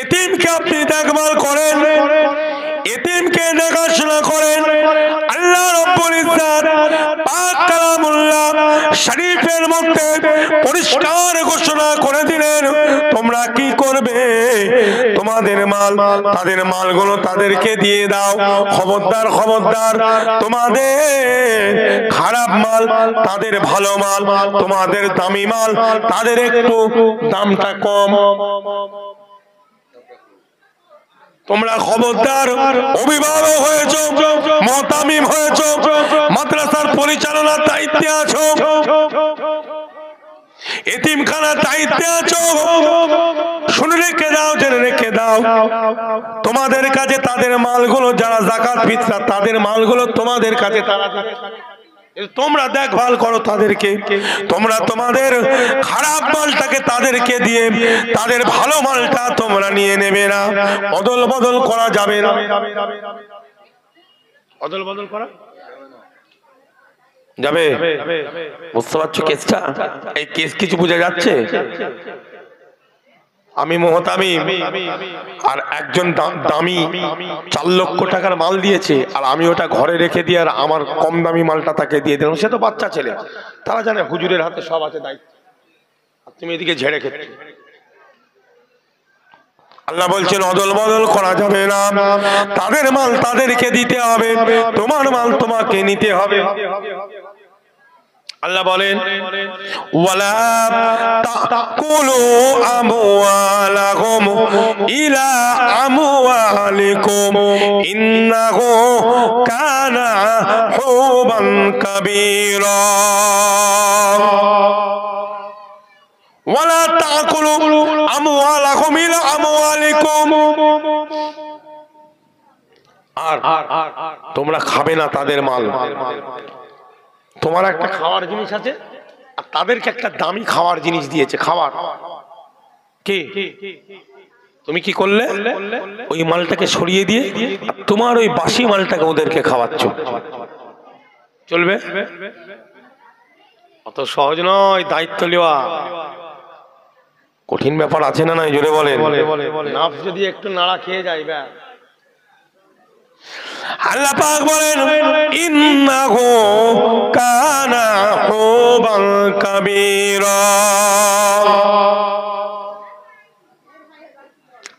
এতিমকে আপনি দেখভাল করেন, এতিমকে দেখাশোনা করেন। আল্লাহ রাব্বুল ইজ্জত পাক কালামুল্লাহ শরীফের মধ্যে পরিষ্কার ঘোষণা করে দিলেন, তোমরা কি করবে? তোমাদের মাল, তাদের মালগুলো তাদেরকে দিয়ে দাও। খবরদার, খবরদার, তোমাদের খারাপ মাল তাদের ভালো মাল, তোমাদের দামি মাল তাদের একটু দামটা কম। তোমরা খবরদার, অভিভাবক হয়েছো, মুহতামিম হয়েছো, মাদ্রাসার পরিচালনার দায়িত্বে আছো, এতিমখানার দায়িত্বে আছো, শুনে রেখে দাও, জেনে রেখে দাও, তোমাদের কাছে তাদের মালগুলো, যারা যাকাত ফিতরা তাদের মালগুলো তোমাদের কাছে তারা তোমরা দেখভাল করো তাদেরকে। তোমরা তোমাদের খারাপ মালটাকে তাদেরকে দিয়ে তাদের ভালো মালটা তোমরা নিয়ে নেবে না। অদল বদল করা যাবে না। অদল বদল করা যাবে? বুঝতে পারছো কেসটা? এই কেস কিছু বোঝা যাচ্ছে? আমি মোহতামি আর একজন দামি 4 লক্ষ টাকার মাল দিয়েছে, আর আমি ওটা ঘরে রেখে দিয়ে আর আমার কম দামি মালটা তাকে দিয়ে দিলাম। সে তো বাচ্চা ছেলে, তারা জানে হুজুরের হাতে সব আছে দায়িত্ব, তুমি এদিকে ঝেড়ে খেতে। আল্লাহ বলছেন অদল বদল করা যাবে না, তাদের মাল তাদেরকে দিতে হবে, তোমার মাল তোমাকে নিতে হবে। আল্লাহ বলেন ওয়ালা তাকুলু আমওয়ালাকুম ইলা আমওয়ালিকুম ইন্নাহু কানা হুবান কাবীরা। ওয়ালা তাকুলু আমওয়ালাকুম ইলা আমওয়ালিকুম, আর তোমরা খাবে না তাদের মাল। তোমার একটা খাওয়ার জিনিস আছে আর তাদেরকে একটা দামি খাওয়ার জিনিস দিয়েছে, খাওয়ার কি তুমি কি করলে? ওই মালটাকে সরিয়ে দিয়ে তোমার ওই বাসি মালটাকে ওদেরকে খাওয়াচ্ছ। চলবে? অত সহজ নয় দায়িত্ব নেওয়া, কঠিন ব্যাপার আছে না নাই? জোরে বলেন। নাফস যদি একটু নাড়া খেয়ে যায় ব্যাস। আল্লাহ পাক বলেন ইন্নাহু কানা হুবান কাবীরা।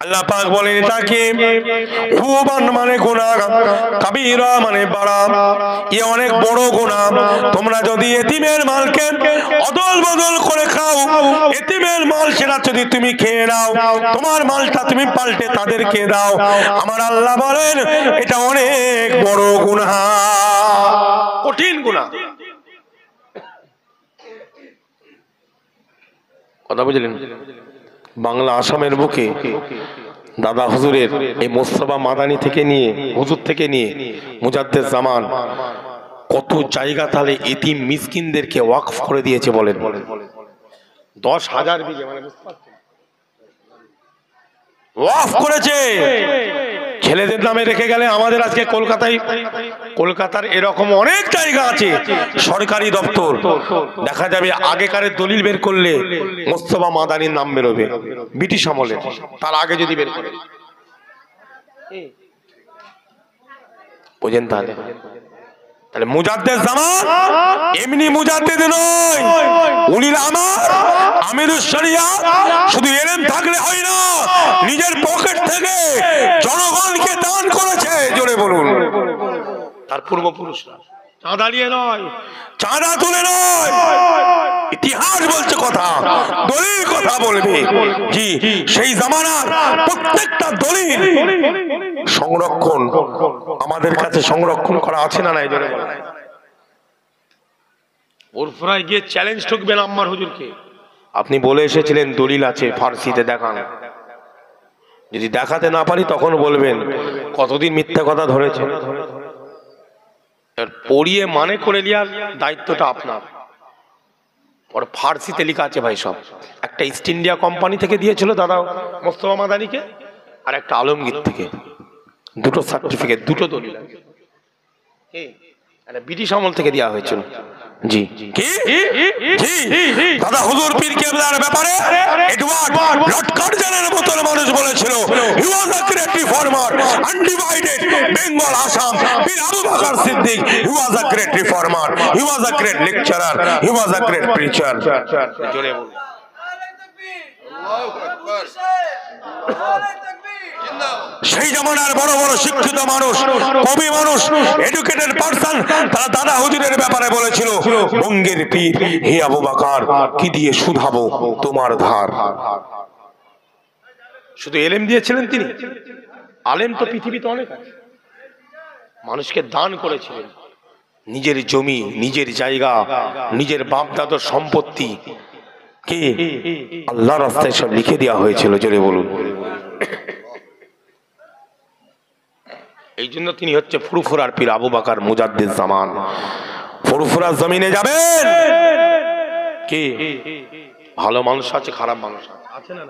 আল্লাহ পাক বলেন এটাকে হুবান মানে গুনাহ, কাবীরা মানে বড়, এ অনেক বড় গুনাহ। তোমরা যদি এতিমের মালকে অদল বদল করে খাও, এতিমের মাল সেটা যদি তুমি খেয়ে নাও, তোমার মালটা তুমি পাল্টে তাদেরকে দাও, আমার আল্লাহ বলেন এটা অনেক বড় গুনাহ, কঠিন গুনাহ। কথা বুঝলেন? বাংলা আসামের বুকে দাদা হুজুরের এই মোস্তফা মাদানী থেকে নিয়ে, হুজুর থেকে নিয়ে মুজাদ্দেদ জামান কত জায়গা তাহলে এতিম মিসকিনদেরকে ওয়াকফ করে দিয়েছে বলেন। 10,000 বিঘে মানে বুঝতে পারছেন ওয়াকফ করেছে। ছেলেদের নামে রেখে গেলে আমাদের আজকে কলকাতার এরকম অনেক জায়গা আছে সরকারি দপ্তর, দেখা যাবে আগেকারের দলিল বের করলে মোস্তফা মাদানীর নাম বেরোবে, ব্রিটিশ আমলে। তার আগে যদি বের করে বোঝেন তাহলে মুজাদ্দেদ জামান এমনি মুজাদ্দেদ নয়, উনি আমার আমিরুশ শরিয়াত। শুধু ইলম থাকলে হয় না, নিজের পকেট থেকে জনগণকে দান করেছে। জোরে বলুন। তার পূর্বপুরুষরা চাঁদা দিয়ে নয়, চাঁদা তুলে নয়, ইতিহাস বলছে কথা, দলিল কথা বলবে। জি, সেই জামানার প্রত্যেকটা দলিল সংরক্ষণ আমাদের কাছে সংরক্ষণ করা আছে না নাই? জোরে বলেন। ওরফরায় গিয়ে চ্যালেঞ্জ ঠুকবেন আম্মার হুজুরকে, আপনি বলে এসেছিলেন দলিল আছে ফার্সিতে দেখান, যদি দেখাতে না পারি তখন বলবেন কতদিন মিথ্যা কথা ধরেছে। পড়িয়ে মানে করে নেওয়ার দায়িত্বটা আপনার। ওর ফার্সিতে লেখা আছে ভাই সব। একটা ইস্ট ইন্ডিয়া কোম্পানি থেকে দিয়েছিল দাদা মোস্তফা মাদানীকে, আর একটা আলমগীর থেকে, দুটো সার্টিফিকেট, দুটো দলিল। ব্রিটিশ আমল থেকে দেওয়া হয়েছিল। জি কি দাদা হুজুর পীর কেবলার ব্যাপারে এডওয়ার্ড লর্ড কার্জনের মতন মানুষ বলেছিল he was a great reformer, undivided Bengal Assam. Pir Abu Bakr Siddique he was a great reformer, he was a great lecturer, he was a great preacher. জোরে বলুন আল্লাহু আকবার। সেই জামানার বড় বড় শিক্ষিত মানুষ, কবি মানুষ, এডুকেটেড পারসন, তারা দাদা হুজুরের ব্যাপারে বলেছিল বঙ্গের পীর হে আবু বকর, কি দিয়ে শুধাবো তোমার ধার। শুধু এলেম দিয়েছিলেন তিনি, আলেম তো পৃথিবীতে অনেক আছে। মানুষকে দান করেছিলেন, নিজের জমি, নিজের জায়গা, নিজের বাপ দাদার সম্পত্তি কি আল্লাহর রাস্তায় সব লিখে দেওয়া হয়েছিল, জোরে বলুন। এই জন্য তিনি হচ্ছে ফুরফুরার পীর আবু বকর মুজাদ্দিদ জামান। ফুরফুরার জমিনে যাবেন, কি ভালো মানুষ আছে, খারাপ মানুষ আছে না?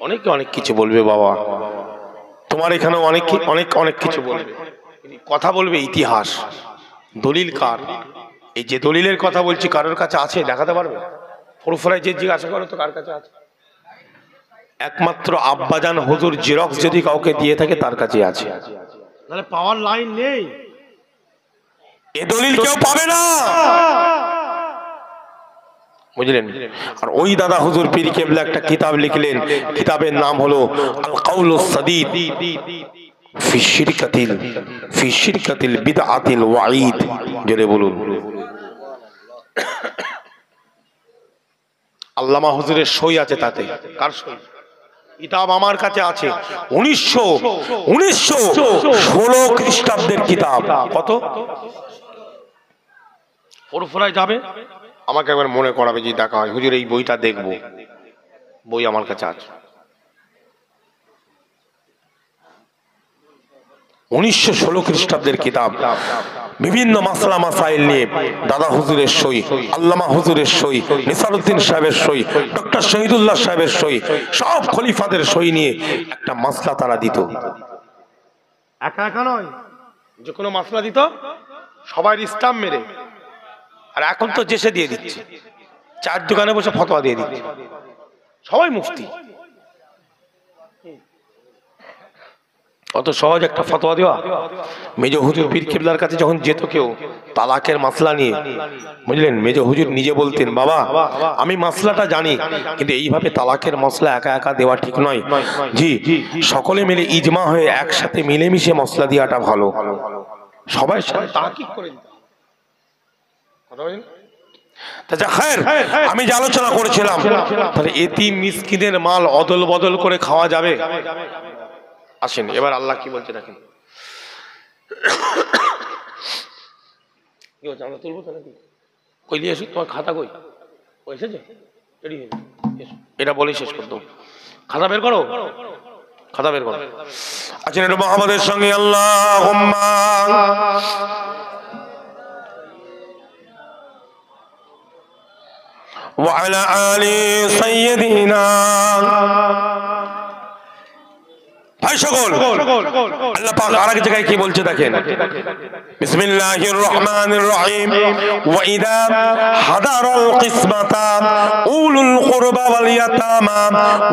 অনেকে অনেক কিছু বলবে, বাবা তোমার এখানে অনেক অনেক অনেক কিছু বলবে, কথা বলবে ইতিহাস, দলিল কার, এই যে দলিলের কথা বলছি কারোর কাছে আছে দেখাতে পারবে? ফুরফুরায় যে জিজ্ঞাসা করো তো কার কাছে আছে? একমাত্র আব্বাজান হুজুর জেরক্স যদি কাউকে দিয়ে থাকে তার কাছে আছে, নাহলে পাওয়ার লাইন নেই, এ দলিল কেউ পাবে না, বুঝলেন? আর ওই দাদা হুজুর পীর কেবলা একটা কিতাব লিখলেন, কিতাবের নাম হলো আল কাউলুস সাদীদ ফি শিরকাতিল বিদআতিল ওয়াঈদ, জোরে বলুন। আল্লামা হুজুরের সই আছে তাতে। কার সই? কিতাব আমার কাছে আছে, 1916 খ্রিস্টাব্দের কিতাব। কত? ফুরফুরায় যাবে, আমাকে একবার মনে করাবে যে দেখা হয় হুজুর এই বইটা দেখবো, বই আমার কাছে আছে। 1916 খ্রিস্টাব্দের কিতাব, বিভিন্ন মাসলা মাসাইল নিয়ে দাদা হুজুরের সই, আল্লামা হুজুরের সই, নিসারউদ্দিন সাহেবের সই, ডক্টর শহীদুল্লাহ সাহেবের সই, সব খলিফাদের সই নিয়ে একটা মাসলা তারা দিত। একা একা নয়, যে কোনো মাসলা দিত সবাই স্টাম্প মেরে। আর এখন তো জেসে দিয়ে দিচ্ছে, চার দোকানে বসে ফতোয়া দিয়ে দিচ্ছে, সবাই মুফতি। অত সহজ একটা ফতোয়া দেওয়া। মেজ হুজুর পীর কেবলার কাছে যখন যেত কেউ তালাকের মাসলা নিয়ে, বুঝলেন, মেজ হুজুর নিজে বলতেন, বাবা আমি মাসলাটা জানি, কিন্তু এইভাবে তালাকের মশলা একা একা দেওয়া ঠিক নয়, জি সকলে মিলে ইজমা হয়ে একসাথে মিলেমিশে মশলা দেওয়াটা ভালো, সবাই সাথে তাহকিক করে দিতে। আমি যে আলোচনা করেছিলাম, তাহলে এতিম মিসকিনের মাল অদল বদল করে খাওয়া যাবে? আসেন এবার আল্লাহ কি বলছে দেখেন। আমরা তুলবো তো নাকি? কই দিয়ে এসো, তোমার খাতা কই? এসেছে? এটা বলেই শেষ করতো। খাতা বের করো, খাতা বের করো। আচ্ছা এটা মোহাম্মদের সঙ্গে আল্লাহুম্মা ওয়া আলা আলি সাইয়্যিদিনা। ভাই সকল, আল্লাহ পাক আরেক জায়গায় কি বলছে দেখেন, বিসমিল্লাহির রহমানির রহিম, ওয়া ইযা হাদারাল কিসমাতা উলুল কুরবা ওয়াল ইয়াতামা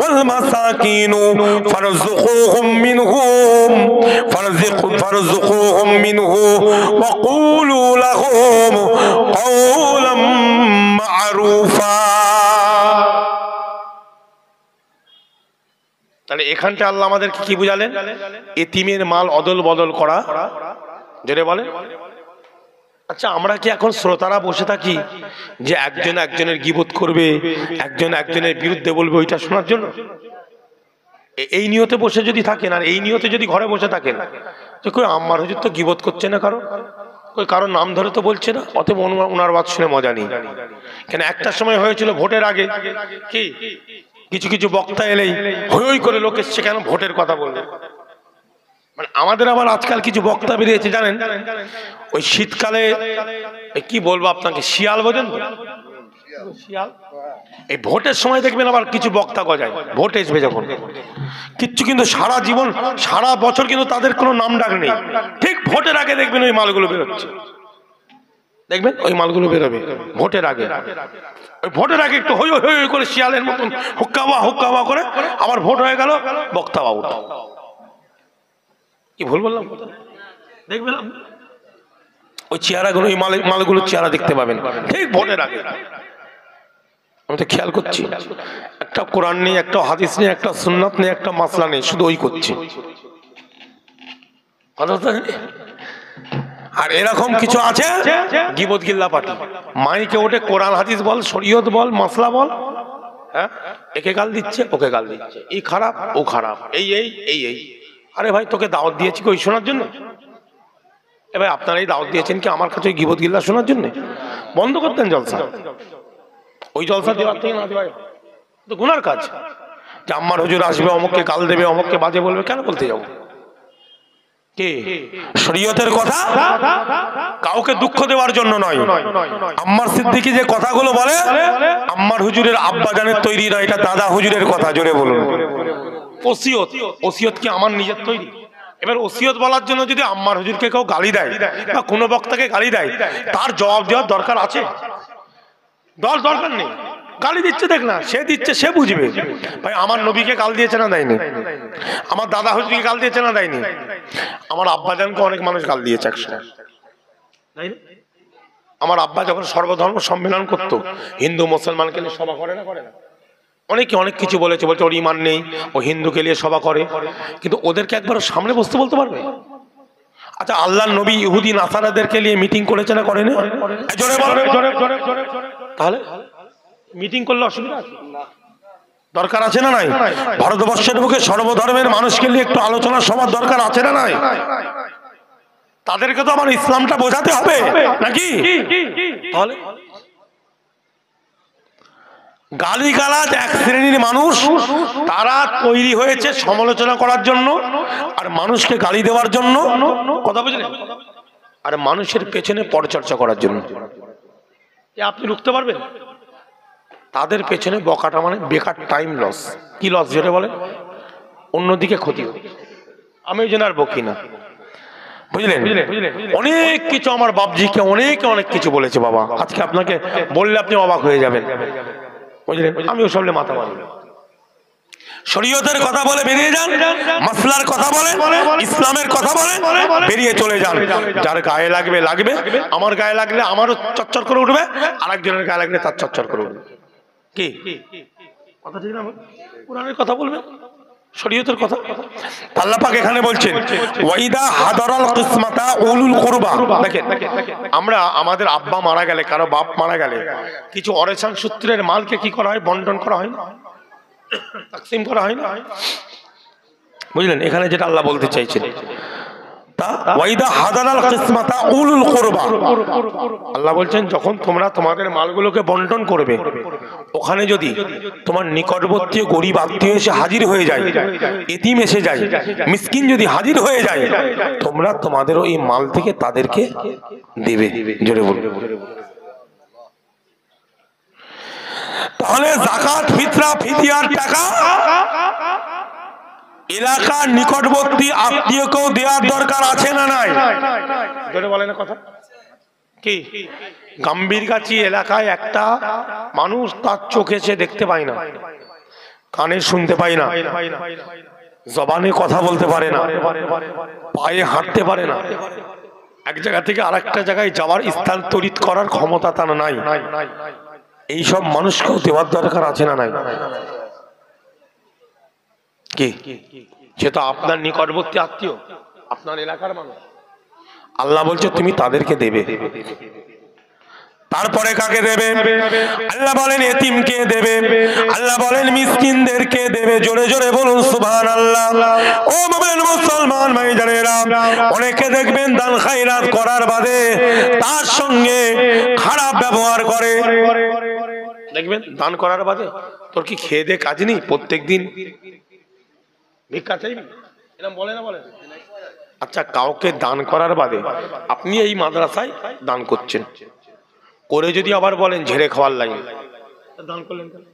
ওয়াল মাসাকিন ফারযুকুহুম মিনহু ওয়া কুলু লাহুম কাওলাম মা'রুফা। তাহলে এখানটা আল্লাহ আমাদেরকে কি বুঝালেন? এতিমের মাল অদল বদল করা, যেটা বলে। আচ্ছা আমরা কি এখন শ্রোতারা বসে থাকি যে একজন একজনের গীবত করবে, একজন একজনের বিরুদ্ধে বলবে, ওইটা শোনার জন্য? এই নিয়তে বসে যদি থাকেন, আর এই নিয়তে যদি ঘরে বসে থাকেন যে কই আম্মার হুজুর তো গীবত করছে না, কারোর নাম ধরে তো বলছে না, অতএব ওনার বাত শুনে মজা নেই। কেন একটা সময় হয়েছিল ভোটের আগে, কি কিছু কিছু বক্তা এলেই হই হই করে লোক এসছে কেন ভোটের কথা বলবে। মানে আমাদের আবার আজকাল কিছু বক্তা বেরিয়েছে জানেন, ওই শীতকালে কি বলবো আপনাকে, শিয়াল বোঝেন? শিয়াল এই ভোটের সময় দেখবেন আবার কিছু বক্তা গজায়, ভোট আসবে যখন কিচ্ছু, কিন্তু সারা জীবন সারা বছর কিন্তু তাদের কোনো নাম ডাক নেই, ঠিক ভোটের আগে দেখবেন ওই মালগুলো বেরোচ্ছে, দেখবেন ওই মালগুলো বেরোবে ভোটের আগে। ওই ভোটের আগে একটু হই হই হই করে শিয়ালের মতন হুক্কাবা করে, আবার ভোট হয়ে গেল বক্তা বাবু। কি ভুল বললাম? দেখবেন ওই চেহারাগুলো, ওই মালগুলোর চেহারা দেখতে পাবেন ঠিক ভোটের আগে। আমি তো খেয়াল করছি, একটা কোরআন নেই, একটা হাদিস নেই, একটা সুন্নাত নেই, একটা মাসলা নেই, শুধু ওই করছি। আর এরকম কিছু আছে গীবত গিল্লা পার্টি, মাইকে ওঠে কোরআন হাদিস বল, শরীয়ত বল, মাসলা বল, হ্যাঁ একে গাল দিচ্ছে ওকে গাল দিচ্ছে, এই খারাপ ও খারাপ, এই এই এই এই। আরে ভাই তোকে দাওয়াত দিয়েছি কি ওই শোনার জন্য? এ ভাই আপনারাই দাওয়াত দিয়েছেন কি আমার কাছে ওই গীবত গিল্লা শোনার জন্য? বন্ধ করতেন জলসা। ওই জলসা দেওয়ার থেকে না দেওয়াই তো গুনার কাজ। যে আম্মার হুজুর আসবে, অমুককে গাল দেবে, অমুককে বাজে বলবে, কেন বলতে যাবো? কে শরীয়তের কথা কাউকে দুঃখ দেওয়ার জন্য নয়। আম্মার সিদ্দিকী যে কথাগুলো বলে, আম্মার হুজুরের আব্বা জানের তৈরি নয়, এটা দাদা হুজুরের কথা। জোরে বলুন। ওসিয়ত, ওসিয়ত কি আমার নিজের তৈরি? এবার ওসিয়ত বলার জন্য যদি আম্মার হুজুরকে কেউ গালি দেয় বা কোনো বক্তাকে গালি দেয়, তার জবাব দেওয়ার দরকার আছে? দরকার নেই। গালি দিচ্ছে দেখ না, সে দিচ্ছে, সে বুঝবে। ভাই আমার নবীকে গাল দিয়েছে না দেয়নি? আমার দাদা হুজুরকে গাল দিয়েছে না দেয়নি? আমার আব্বাজানকে অনেক মানুষ গাল দিয়েছে একসময়। আমার আব্বা যখন সর্বধর্ম সম্মেলন করতো, হিন্দু মুসলমানকে নিয়ে সভা করে না? অনেকে অনেক কিছু বলেছে, বলছে ওর ইমান নেই, ও হিন্দুকে নিয়ে সভা করে। কিন্তু ওদেরকে একবার সামনে বসতে বলতে পারবে? আচ্ছা, আল্লাহর নবী ইহুদি নাসারাদেরকে নিয়ে মিটিং করেছে না করেনি? তাহলে মিটিং করলে অসুবিধা আছে? দরকার আছে না নাই? ভারতবর্ষের বুকে সর্বধর্মের মানুষকে নিয়ে একটু আলোচনা সভার দরকার আছে না নাই? তাদেরকে তো আমার ইসলামটা বোঝাতে হবে নাকি? তাহলে গালিগালাজ এক শ্রেণীর মানুষ, তারা তৈরি হয়েছে সমালোচনা করার জন্য আর মানুষকে গালি দেওয়ার জন্য, কথা বুঝলেন? আর মানুষের পেছনে পরচর্চা করার জন্য। আপনি রুখতে পারবেন? তাদের পেছনে বকাটা মানে বেকার টাইম লস। কি লস যেটা বলে? অন্যদিকে ক্ষতি হবে। আমি ওই জন্য আর বকি না, বুঝলেন? অনেক কিছু আমার বাপজিকে অনেক কিছু বলেছে বাবা, আজকে আপনাকে বললে আপনি অবাক হয়ে যাবেন, বুঝলেন? আমি ওসবলে মাথা মারি। শরীয়তের কথা বলে বেরিয়ে যান, মাসলার কথা বলেন, ইসলামের কথা বলেন, বেরিয়ে চলে যান। যার গায়ে লাগবে লাগবে, আমার গায়ে লাগলে আমারও চচ্চর করে উঠবে, আরেকজনের গায়ে লাগলে তার চচ্চর করে উঠবে। কি কথা ঠিক না? কোরআনের কথা বলবেন, শরীয়তের কথা। আল্লাহ পাক এখানে বলছেন ওয়াইদা হাদারাল কিসমাতা উলুল কুরবা। দেখেন, আমরা আমাদের আব্বা মারা গেলে, কারো বাপ মারা গেলে, কিছু অরেশান সূত্রের মালকে কি করা হয়? বন্টন করা হয় না? তাকসিম করা হয় না? বুঝলেন? এখানে যেটা আল্লাহ বলতে চাইছেন, আল্লাহ বলছেন যখন তোমরা তোমাদের মালগুলোকে বন্টন করবে, ওখানে যদি তোমার নিকটবর্তী গরিব আত্মীয় এসে হাজির হয়ে যায়, এতিম এসে যায়, মিসকিন যদি হাজির হয়ে যায়, তোমরা তোমাদের ওই মাল থেকে তাদেরকে দেবে। জোরে বলবে। তাহলে যাকাত, ফিতরা, ফিদিয়ার টাকা এলাকার নিকটবর্তী আত্মীয়কেও দেওয়ার দরকার আছে না নাই? বলে না কথা কি? গাম্ভীরগাছি এলাকায় একটা মানুষ তার চোখে সে দেখতে পায় না, কানে শুনতে পায় না, জবানে কথা বলতে পারে না, পায়ে হাঁটতে পারে না, এক জায়গা থেকে আরেকটা জায়গায় যাওয়ার স্থানান্তরিত করার ক্ষমতা তার নাই। এইসব মানুষকেও দেওয়ার দরকার আছে না নাই? কি? সে তো আপনার নিকটবর্তী আত্মীয়, আপনার এলাকার মানুষ। আল্লাহ বলছে তুমি তাদেরকে দেবে। তারপরে কাকে দেবে? আল্লাহ বলেন এতিমকে দেবে, আল্লাহ বলেন মিসকিনদেরকে দেবে। জোরে জোরে বলুন সুবহানাল্লাহ। ও মুমিন মুসলমান ভাইজানেরা, অনেকে দেখবেন দান খায়রাত করার বাদে তার সঙ্গে খারাপ ব্যবহার করে। দেখবেন দান করার বাদে, তোর কি খেয়ে দে কাজ নেই? প্রত্যেকদিন ভিক্ষা চাইবি, এরকম বলে না? বলে। আচ্ছা, কাউকে দান করার বাদে আপনি এই মাদ্রাসায় দান করছেন, করে যদি আবার বলেন ঝেড়ে খাওয়ার লাইন, দান করলেন কেন?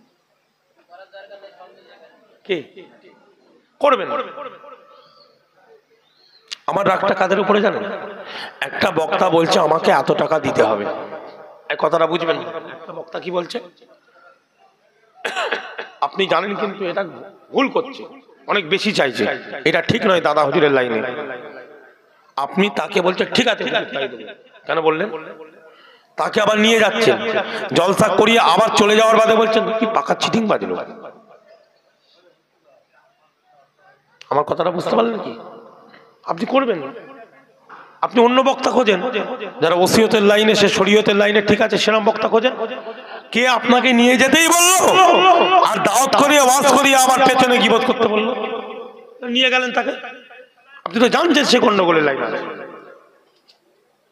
কি করবেন? আমার রাগটা কাদের উপরে জানেন? একটা বক্তা বলছে আমাকে এত টাকা দিতে হবে, এই কথাটা বুঝবেন। একটা বক্তা কি বলছে আপনি জানেন, কিন্তু এটা ভুল করছে, অনেক বেশি চাইছে, এটা ঠিক নয় দাদা হুজুরের লাইনে। আপনি তাকে বলছেন ঠিক আছে, কেন বললেন? তাকে আবার নিয়ে যাচ্ছেন, জলসা করিয়ে আবার চলে যাওয়ার বাদে বলছেন কি পাকা চিটিং বাজলো। আমার কথাটা বুঝতে পারলেন কি? আপনি করবেন না, আপনি অন্য বক্তা খোঁজেন, যারা ওসিয়তের লাইনে, সে শরীয়তের লাইনে ঠিক আছে, সেরকম বক্তা খোঁজেন। কে আপনাকে নিয়ে যেতেই বললো আর দাওয়াত করিয়ে ওয়াজ করিয়ে আবার পেছনে গীবত করতে বললো, নিয়ে গেলেন তাকে। আপনি তো জানছেন সে গন্ডগোলের লাইন আছে।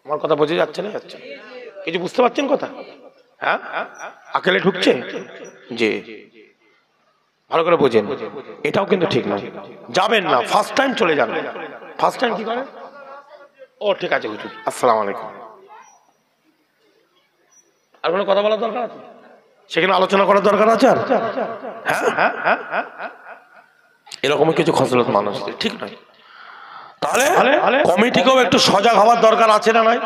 আমার কথা বোঝা যাচ্ছে না? যাচ্ছে? কিছু বুঝতে পারছেন কথা? হ্যাঁ, আকেলে ঢুকছে জি, ভালো করে বোঝেন, এটাও কিন্তু ঠিক নয়। যাবেন না, ফার্স্ট টাইম চলে যাবেন। ফার্স্ট টাইম কি করেন? ও ঠিক আছে হুজুর, আসসালামু আলাইকুম। আর কোনো কথা বলার দরকার আছে? সেখানে আলোচনা করার দরকার আছে? আর হ্যাঁ, এরকম কিছু খসলত মানুষ ঠিক নয়। তাহলে কমিটিকেও একটু সজাগ হওয়ার দরকার আছে না নাই?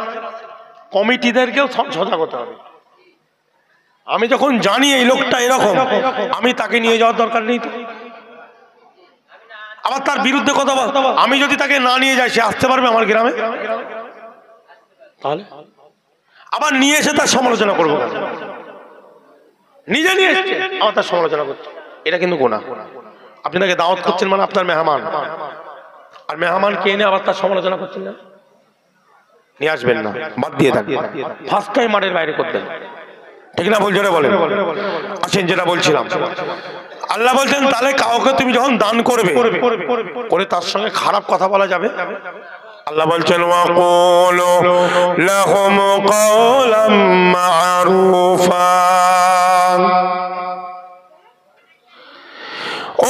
কমিটিদেরকেও সজাগ হতে হবে। আমি যখন জানি এই লোকটা এরকম, আমি তাকে নিয়ে যাওয়ার দরকার নেই তো। আবার তার বিরুদ্ধে কথা বল, আমি যদি তাকে না নিয়ে যাই সে আসতে পারবে আমার গ্রামে? তাহলে আবার নিয়ে এসে তার সমালোচনা করবো, নিজে নিয়ে এসে আমার তার সমালোচনা করছে, এটা কিন্তু গুনাহ। আপনি তাকে দাওয়াত করছেন মানে আপনার মেহমান, আর মেহমানকে এনে আবার তার সমালোচনা করছেন না, নিয়ে আসবেন না, বাদ দিয়ে দেন, ফার্স্ট টাইম মাঠের বাইরে করতেন, ঠিক না? বলছে বলেন। আসেন, যেটা বলছিলাম, আল্লাহ বলছেন তাহলে কাউকে তুমি যখন দান করবে করে তার সঙ্গে খারাপ কথা বলা যাবে? আল্লাহ বলছেন ওয়াকুলু লাহুম কাওলাম মা'রুফা।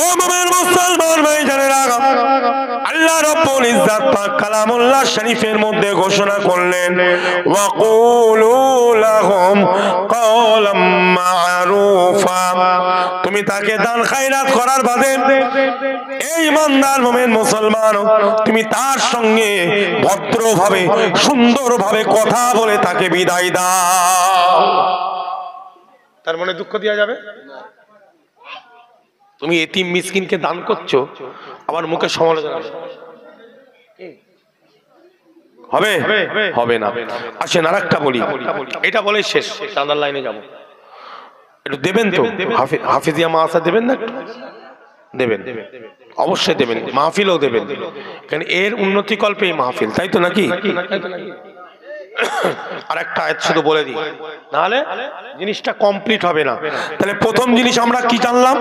ও মুমিন মুসলমান ভাইজানেরা, আল্লাহ রাব্বুল ইজ্জত পাক কালামুল্লাহ শরীফের মধ্যে ঘোষণা করলেন ওয়াকুলু লাহুম কাওলাম মা'রুফা। তুমি তাকে দান খায়রাত করার বাদে এই ইমানদার মুমিন মুসলমান, তুমি তার সঙ্গে ভদ্রভাবে সুন্দরভাবে কথা বলে তাকে বিদায় দাও। তার মনে দুঃখ দেওয়া যাবে? তুমি এতিম মিসকিনকে দান করছো, আবার মুখে সমালোচনা হবে? হবে না। আসেন আরেকটা বলি, এটা বলে শেষ, চাঁদার লাইনে যাবো। একটু দেবেন তো, হাফিজিয়া মাদ্রাসা দেবেন না? দেবেন, অবশ্যই দেবেন, মাহফিলও দেবেন, কারণ এর উন্নতি কল্পে এই মাহফিল, তাই তো নাকি? আর একটা আয়াত শুধু বলে দিই, নাহলে জিনিসটা কমপ্লিট হবে না। তাহলে প্রথম জিনিস আমরা কি জানলাম?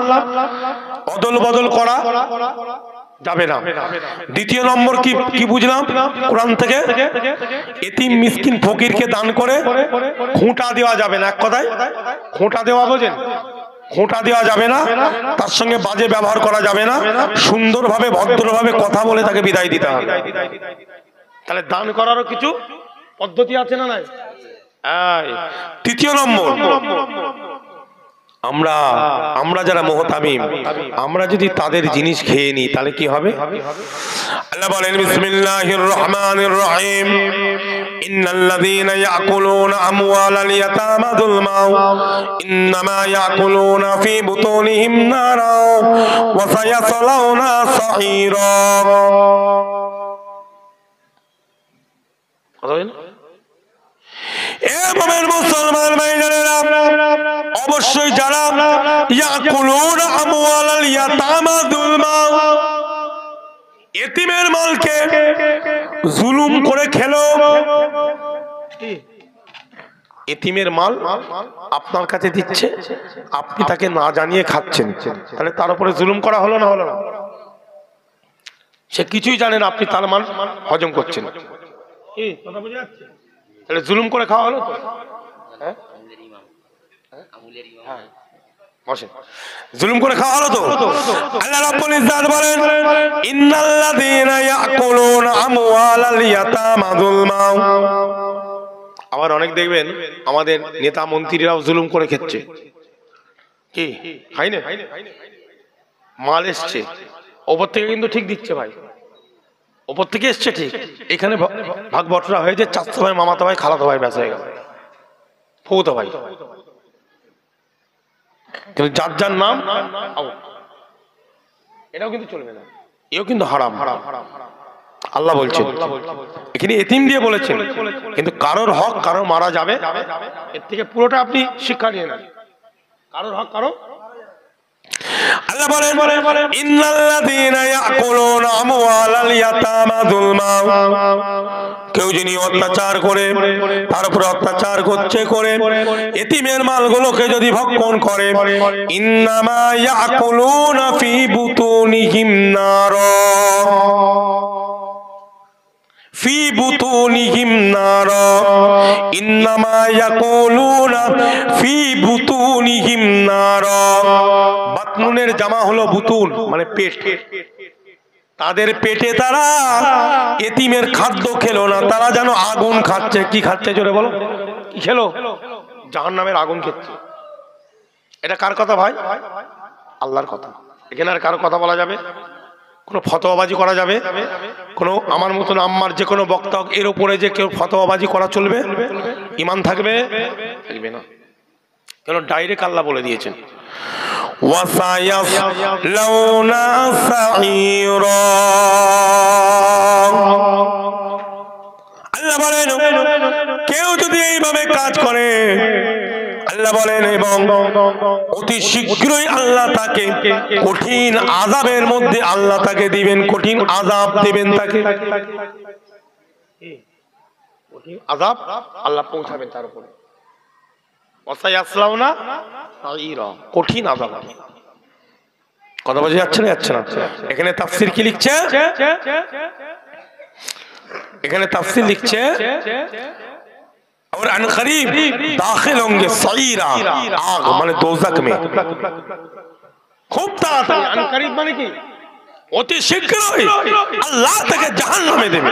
অদল বদল করা যাবে না। দ্বিতীয় নম্বর কি বুঝলাম কোরআন থেকে? এতিম মিসকিন ফকিরকে দান করে খুঁটা দেওয়া যাবে না। এক কথায় খুঁটা দেওয়া, বোঝেন? খুঁটা দেওয়া যাবে না, তার সঙ্গে বাজে ব্যবহার করা যাবে না, সুন্দরভাবে ভদ্রভাবে কথা বলে তাকে বিদায় দিতে হবে। তাহলে দান করারও কিছু পদ্ধতি আছে না নাই? তৃতীয় নম্বর, আমরা যারা মুহতামিম, আমরা যদি তাদের জিনিস খেয়ে নিই তাহলে কি হবে? আল্লাহ বলেন বিসমিল্লাহির রহমানির রহিম, ইন্নাল্লাযীনা ইয়াকুলুনা আমওয়ালাল ইয়াতামা যুলমান ইন্নামা ইয়াকুলুনা ফী বুতুনিহিম নারা ওয়া সায়াসলাউনা সাঈরা। কথা বলেন। এ মুমিন মুসলমান ভাইজানেরা, অবশ্যই যারা ইয়াকুলুনা আমওয়ালাল ইয়াতামা যুলমান, এতিমের মালকে জুলুম করে খেলো। এতিমের মাল আপনার কাছে দিচ্ছে, আপনি তাকে না জানিয়ে খাচ্ছেন, তাহলে তার উপরে জুলুম করা হলো না? হলো না। সে কিছুই জানে না, আপনি তার মাল হজম করছেন, কথা বুঝে যাচ্ছে? তাহলে জুলুম করে খাওয়া হলো তো? জুলুম করে খাওয়া হলো তো? আল্লাহ রাব্বুল ইজ্জত বলেন ইন্নাল্লাযীনা ইয়াকুলুনা আমওয়ালাল ইয়াতামা যুলমান। আবার অনেক দেখবেন আমাদের নেতা মন্ত্রীরাও জুলুম করে খেচ্ছে। কি খাই না? মাল এসছে ওপর থেকে, কিন্তু ঠিক দিচ্ছে ভাই, ওপর থেকে এসছে ঠিক। এখানে ভাগ বটরা হয়েছে, চাচতো ভাই, মামাতো ভাই, খালাতো ভাই, ব্যাস হয়ে গেল, ফুফুতো ভাই। কিন্তু যার যার নাম এটাও কিন্তু চলবে না, এও কিন্তু হারাম। আল্লাহ বলছেন, এখানে এতিম দিয়ে বলেছেন, কিন্তু কারোর হক কারো মারা যাবে, এর থেকে পুরোটা আপনি শিক্ষা নিয়ে নেন। কারোর হক কারো, আল্লাহ বলেন ইন্নাল্লাযীনা ইয়াকুলুনা আমওয়ালাল ইয়াতামা যুলমান। কেউ যিনি অত্যাচার করে, তার উপরে অত্যাচার করছে করে এতিমের মালগুলোকে যদি ভক্ষণ করে, ইন্নামা ইয়াকুলুনা ফী বুতুনিহিম নারা, ফী বুতুনিহিম নার ইন্নামা ইয়াকুলুনা ফি বুতুনিহিম নার। বাতনুনের জামা হলো বুতুন, মানে পেট। তাদের পেটে তারা এতিমের খাদ্য খেলো না, তারা যেন আগুন খাচ্ছে। কি খাচ্ছে জোরে বলো, কি খেলো? জাহান্নামের আগুন খেচ্ছে। এটা কার কথা ভাই? আল্লাহর কথা। এখানে আর কারো কথা বলা যাবে? কোনো ফতোয়াবাজি করা যাবে? কোনো আমার মতন আম্মার যে কোনো বক্তা এর উপরে যে কেউ ফতোয়াবাজি করা চলবে? ঈমান থাকবে? থাকবে না। কেন? ডাইরেক্ট আল্লাহ বলে দিয়েছেন ওয়াসায়াসলাউনা সাঈরা। আল্লাহ বলেন কেউ যদি এইভাবে কাজ করে, আল্লাহ বলেন, এবং অতি শীঘ্রই আল্লাহ তাকে কঠিন আযাবের মধ্যে আল্লাহ তাকে দিবেন, কঠিন আযাব দিবেন তাকে। কঠিন আযাব আল্লাহ পৌঁছাবেন তার উপরে। ওয়াসায়াসলাউনা সাঈরা, কঠিন আযাব। কথা বোঝা যাচ্ছে না? যাচ্ছে না? এখানে তাফসীর কি লিখছে? এখানে তাফসীর লিখছে और अनकरीब दाखिल होंगे सईरा, आग माने दोजख में। खूब ताड़ाताड़ी, अनकरीब माने की অতি শীঘ্রই আল্লাহ তাকে জাহান্নামে দেবে।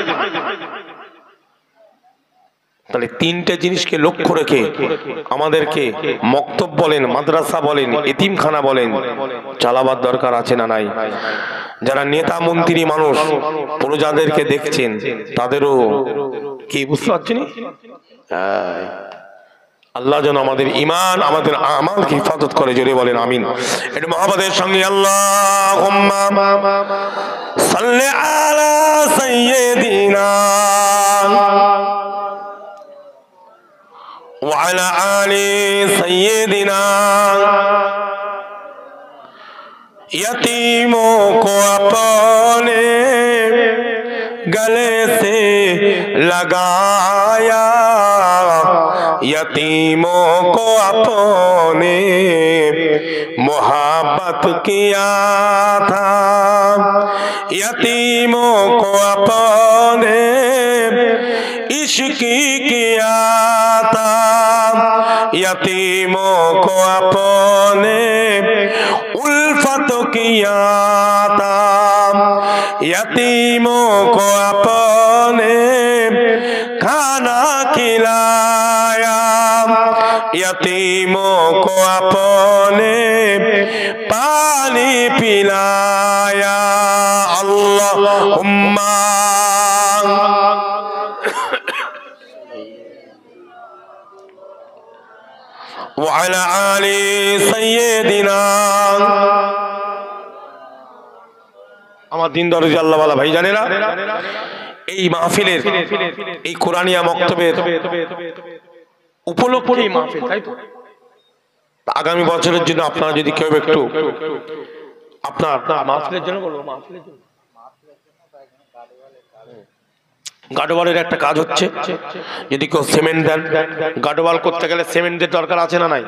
তাহলে তিনটে জিনিসকে লক্ষ্য রেখে আমাদেরকে মক্তব বলেন, মাদ্রাসা বলেন, এতিমখানা বলেন, চালাবার দরকার আছে না নাই? যারা নেতা মন্ত্রী মানুষ প্রজাদেরকে দেখছেন, তাদেরও কি বুঝতে পারছেন? আল্লাহ যেন আমাদের ঈমান, আমাদের আমালকে হিফাজত করে। জোরে বলেন আমিন। একটু মুহাব্বতের সঙ্গে আল্লাহুম্মা সাল্লি আলা সাইয়্যিদিনা ওয়া আলা আলি সাইয়্যিদিনা। यतीमों को अपने गले से लगाया, यतीमों को अपने मोहब्बत किया था, यतीमों को अपने इश्क किया था, यतीमों को अपने उल्फत किया था, यतीमों को अपने खाना खिलाया, यतीमों को अपने पानी पिलाया। अल्लाहुम्मा व अला आली सय्यिदिना। আমার দিন দরজা আল্লাহওয়ালা ভাই জানেরা, এই মাহফিলের, এই কোরআনিয়া মক্তবের উপলক্ষে এই মাহফিল, তাই তো? আগামী বছরের জন্য আপনারা যদি কেউ একটু আপনার মাহফিলের জন্য বলবো, মাহফিলের জন্য গাডোয়ালের একটা কাজ হচ্ছে, যদি কেউ সিমেন্ট দেন, গাডোয়াল করতে গেলে সিমেন্টের দরকার আছে না নাই?